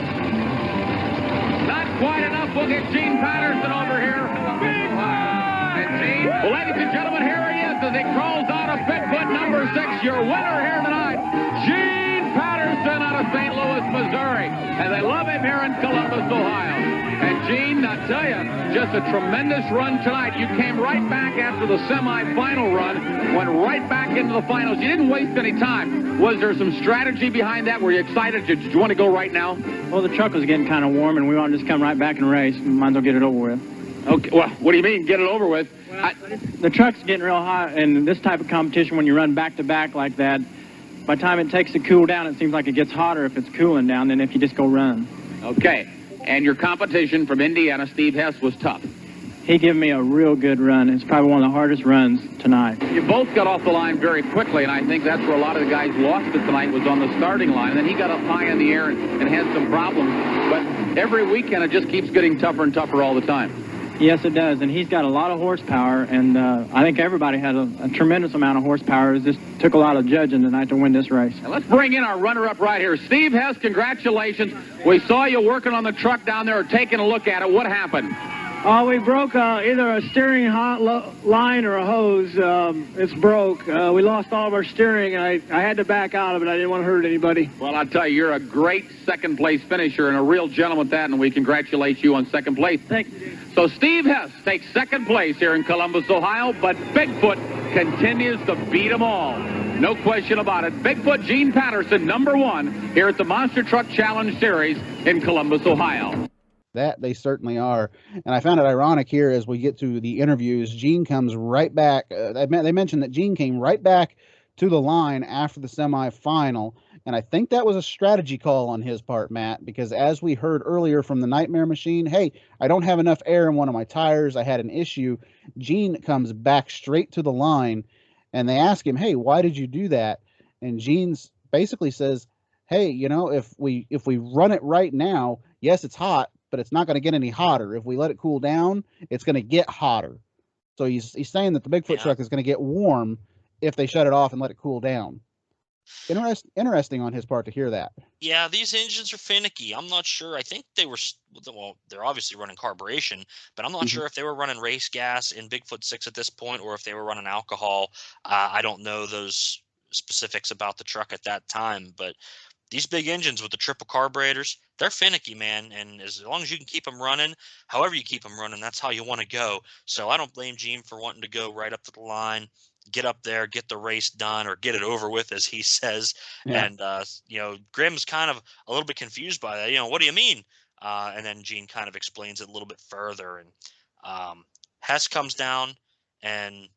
Not quite enough. We'll get Gene Patterson over here. Well, ladies and gentlemen, here he is as he crawls out of Bigfoot number 6. Your winner here tonight, Gene Patterson out of St. Louis, Missouri. And they love him here in Columbus, Ohio. And Gene, I tell you, just a tremendous run tonight. You came right back after the semifinal run, went right back into the finals. You didn't waste any time. Was there some strategy behind that? Were you excited? Did you want to go right now? Well, the truck was getting kind of warm, and we wanted to just come right back and race. Might as well get it over with. Okay, well, what do you mean, get it over with? Well, the truck's getting real hot, and this type of competition, when you run back-to-back like that, by the time it takes to cool down, it seems like it gets hotter if it's cooling down than if you just go run. Okay, and your competition from Indiana, Steve Hess, was tough. He gave me a real good run. It's probably one of the hardest runs tonight. You both got off the line very quickly, and I think that's where a lot of the guys lost it tonight, was on the starting line. And then he got up high in the air and had some problems. But every weekend, it just keeps getting tougher and tougher all the time. Yes, it does, and he's got a lot of horsepower, and I think everybody had a tremendous amount of horsepower. It just took a lot of judging tonight to win this race. Now let's bring in our runner-up right here. Steve Hess, congratulations. We saw you working on the truck down there or taking a look at it. What happened? We broke either a steering line or a hose. It's broke. We lost all of our steering. I had to back out of it. I didn't want to hurt anybody. Well, I'll tell you, you're a great second-place finisher and a real gentleman at that, and we congratulate you on second place. Thank you. So Steve Hess takes second place here in Columbus, Ohio, but Bigfoot continues to beat them all. No question about it. Bigfoot Gene Patterson, number 1 here at the Monster Truck Challenge Series in Columbus, Ohio. That they certainly are. And I found it ironic here as we get to the interviews. Gene comes right back. They mentioned that Gene came right back to the line after the semifinal. And I think that was a strategy call on his part, Matt, because as we heard earlier from the Nightmare machine, hey, I don't have enough air in one of my tires. I had an issue. Gene comes back straight to the line, and they ask him, hey, why did you do that? And Gene's basically says, hey, you know, if we run it right now, yes, it's hot, but it's not going to get any hotter. If we let it cool down, it's going to get hotter. So he's saying that the Bigfoot truck is going to get warm if they shut it off and let it cool down. Interesting on his part to hear that. Yeah, these engines are finicky. I'm not sure. I think they were, well, they're obviously running carburation, but I'm not sure if they were running race gas in Bigfoot 6 at this point or if they were running alcohol. I don't know those specifics about the truck at that time, but these big engines with the triple carburetors, they're finicky, man. And as long as you can keep them running, however you keep them running, that's how you want to go. So I don't blame Gene for wanting to go right up to the line, get up there, get the race done, or get it over with, as he says. Yeah. And, you know, Grimm's kind of a little bit confused by that. You know, what do you mean? And then Gene kind of explains it a little bit further. And Hess comes down, and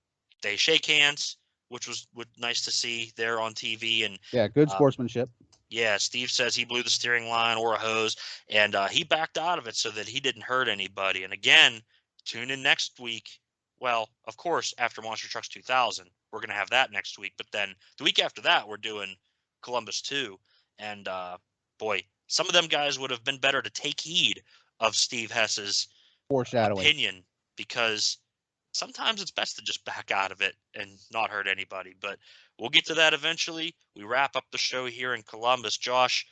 they shake hands. which was nice to see there on TV. And Yeah, good sportsmanship. yeah, Steve says he blew the steering line or a hose, and he backed out of it so that he didn't hurt anybody. And again, tune in next week. Well, of course, after Monster Trucks 2000, we're going to have that next week. But then the week after that, we're doing Columbus 2. And boy, some of them guys would have been better to take heed of Steve Hess's Foreshadowing. opinion, because sometimes it's best to just back out of it and not hurt anybody. But we'll get to that eventually. We wrap up the show here in Columbus. Josh,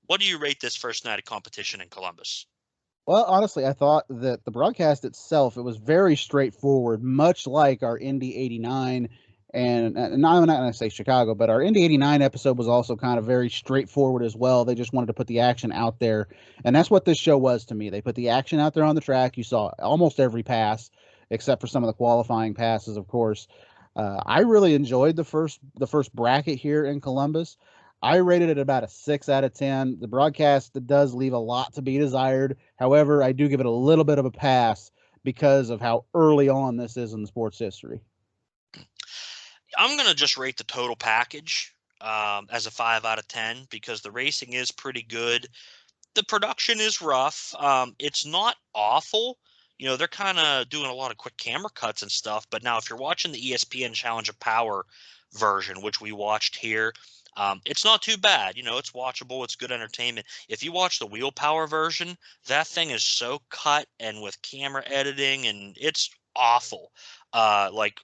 what do you rate this first night of competition in Columbus? Well, honestly, I thought that the broadcast itself, it was very straightforward, much like our Indy 89. And I'm not going to say Chicago, but our Indy 89 episode was also kind of very straightforward as well. They just wanted to put the action out there. And that's what this show was to me. They put the action out there on the track. You saw almost every pass, except for some of the qualifying passes, of course. I really enjoyed the first bracket here in Columbus. I rated it about a 6 out of 10. The broadcast does leave a lot to be desired. However, I do give it a little bit of a pass because of how early on this is in the sports history. I'm going to just rate the total package as a 5 out of 10 because the racing is pretty good. The production is rough. It's not awful. You know, they're kind of doing a lot of quick camera cuts and stuff. But now if you're watching the ESPN Challenge of Power version, which we watched here, it's not too bad. You know, it's watchable. It's good entertainment. If you watch the Wheel Power version, that thing is so cut and with camera editing, and it's awful. Like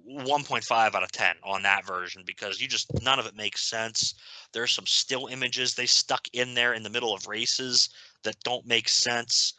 1.5 out of 10 on that version because none of it makes sense. There's some still images they stuck in there in the middle of races that don't make sense.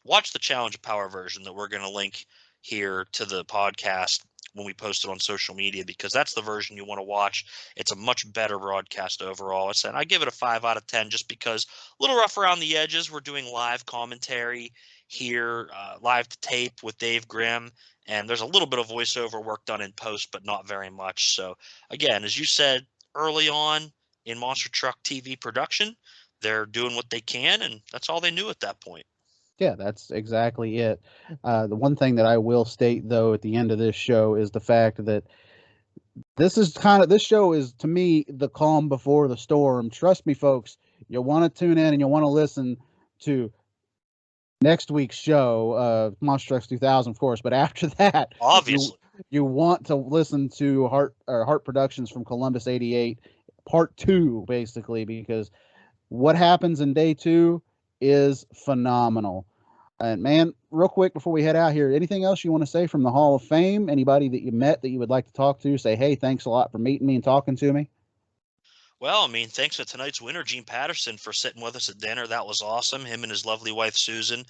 Watch the Challenge of Power version that we're going to link here to the podcast when we post it on social media, because that's the version you want to watch. It's a much better broadcast overall. I give it a 5 out of 10 just because a little rough around the edges. We're doing live commentary here, live to tape with Dave Grimm, and there's a little bit of voiceover work done in post, but not very much. So again, as you said early on in Monster Truck TV production, they're doing what they can, and that's all they knew at that point. Yeah, that's exactly it. The one thing that I will state, though, at the end of this show is the fact that this show is, to me, the calm before the storm. Trust me, folks, you'll want to tune in and you'll want to listen to next week's show, Monster Trucks 2000, of course. But after that, obviously, you want to listen to Hart Productions from Columbus 88, Part 2, basically, because what happens in Day 2 is phenomenal. And man, real quick before we head out here, anything else you want to say from the Hall of Fame? Anybody that you met that you would like to talk to? Say, hey, thanks a lot for meeting me and talking to me. Well, I mean, thanks to tonight's winner, Gene Patterson, for sitting with us at dinner. That was awesome. Him and his lovely wife, Susan.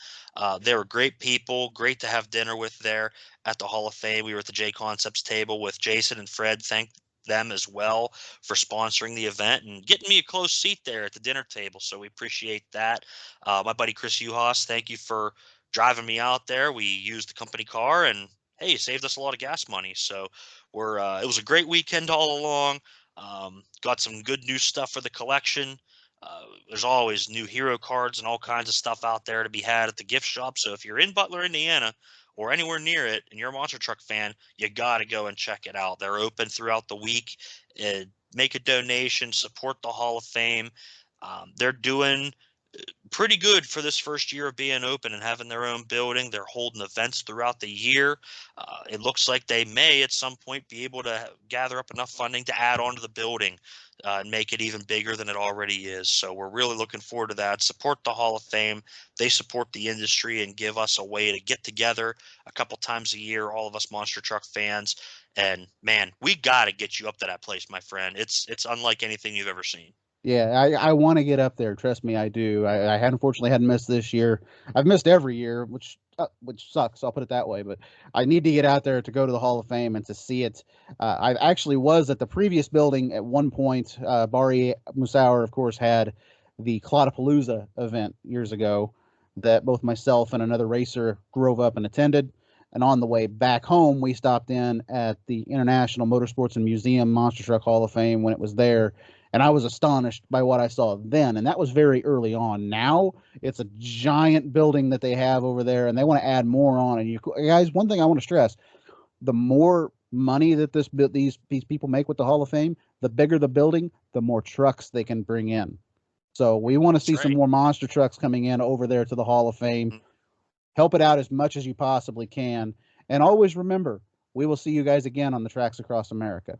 They were great people. Great to have dinner with there at the Hall of Fame. We were at the J Concepts table with Jason and Fred. Thank them as well for sponsoring the event and getting me a close seat there at the dinner table. So we appreciate that. My buddy Chris Uhas, thank you for driving me out there. We used the company car, and hey, you saved us a lot of gas money. So it was a great weekend all along. Got some good new stuff for the collection. There's always new hero cards and all kinds of stuff out there to be had at the gift shop. So if you're in Butler, Indiana, or anywhere near it, and you're a Monster Truck fan, you got to go and check it out. They're open throughout the week. Make a donation, support the Hall of Fame. They're doing pretty good for this first year of being open and having their own building. They're holding events throughout the year. It looks like they may at some point be able to gather up enough funding to add on to the building and make it even bigger than it already is. So we're really looking forward to that. Support the Hall of Fame. They support the industry and give us a way to get together a couple times a year, all of us Monster Truck fans. And man, we got to get you up to that place, my friend. It's unlike anything you've ever seen. Yeah, I want to get up there. Trust me, I do. I unfortunately hadn't missed this year. I've missed every year, which sucks. I'll put it that way. But I need to get out there to go to the Hall of Fame and to see it. I actually was at the previous building at one point. Bari Musauer, of course, had the Cloudapalooza event years ago that both myself and another racer drove up and attended. And on the way back home, we stopped in at the International Motorsports and Museum Monster Truck Hall of Fame when it was there. And I was astonished by what I saw then. And that was very early on. Now it's a giant building that they have over there, and they want to add more on. And you guys, one thing I want to stress, the more money that these people make with the Hall of Fame, the bigger the building, the more trucks they can bring in. So we want to see some more monster trucks coming in over there to the Hall of Fame. Help it out as much as you possibly can. And always remember, we will see you guys again on the tracks across America.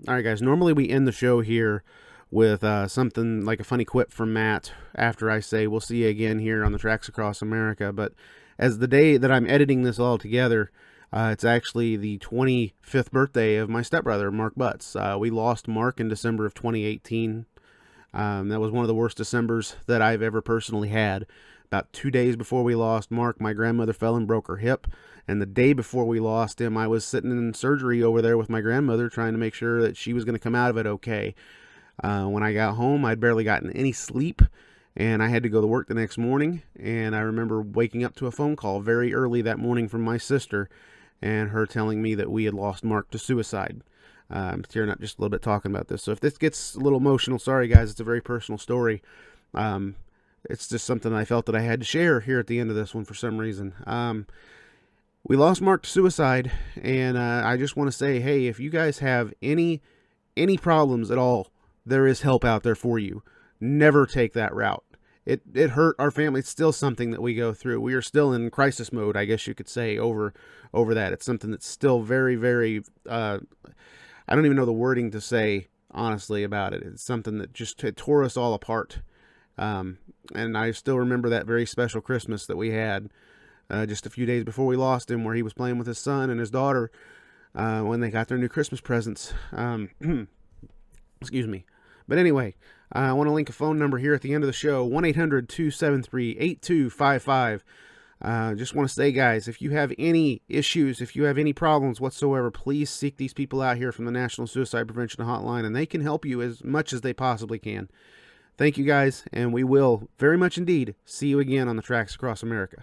All right, guys. Normally we end the show here with something like a funny quip from Matt after I say we'll see you again here on the tracks across America. But as the day that I'm editing this all together, it's actually the 25th birthday of my stepbrother, Mark Butts. We lost Mark in December of 2018. That was one of the worst Decembers that I've ever personally had. About 2 days before we lost Mark, my grandmother fell and broke her hip. And the day before we lost him, I was sitting in surgery over there with my grandmother trying to make sure that she was going to come out of it okay. When I got home, I'd barely gotten any sleep, and I had to go to work the next morning. And I remember waking up to a phone call very early that morning from my sister, and her telling me that we had lost Mark to suicide. I'm tearing up just a little bit talking about this. So if this gets a little emotional, sorry guys, it's a very personal story. It's just something I felt that I had to share here at the end of this one for some reason. We lost Mark to suicide, and I just want to say, hey, if you guys have any problems at all, there is help out there for you. Never take that route. It hurt our family. It's still something that we go through. We are still in crisis mode, I guess you could say, over that. It's something that's still very, very, I don't even know the wording to say, honestly, about it. It's something that just it tore us all apart. And I still remember that very special Christmas that we had just a few days before we lost him, where he was playing with his son and his daughter when they got their new Christmas presents. Excuse me. But anyway, I want to link a phone number here at the end of the show, 1-800-273-8255. Just want to say, guys, if you have any issues, if you have any problems whatsoever, please seek these people out here from the National Suicide Prevention Hotline, and they can help you as much as they possibly can. Thank you, guys, and we will very much indeed see you again on the tracks across America.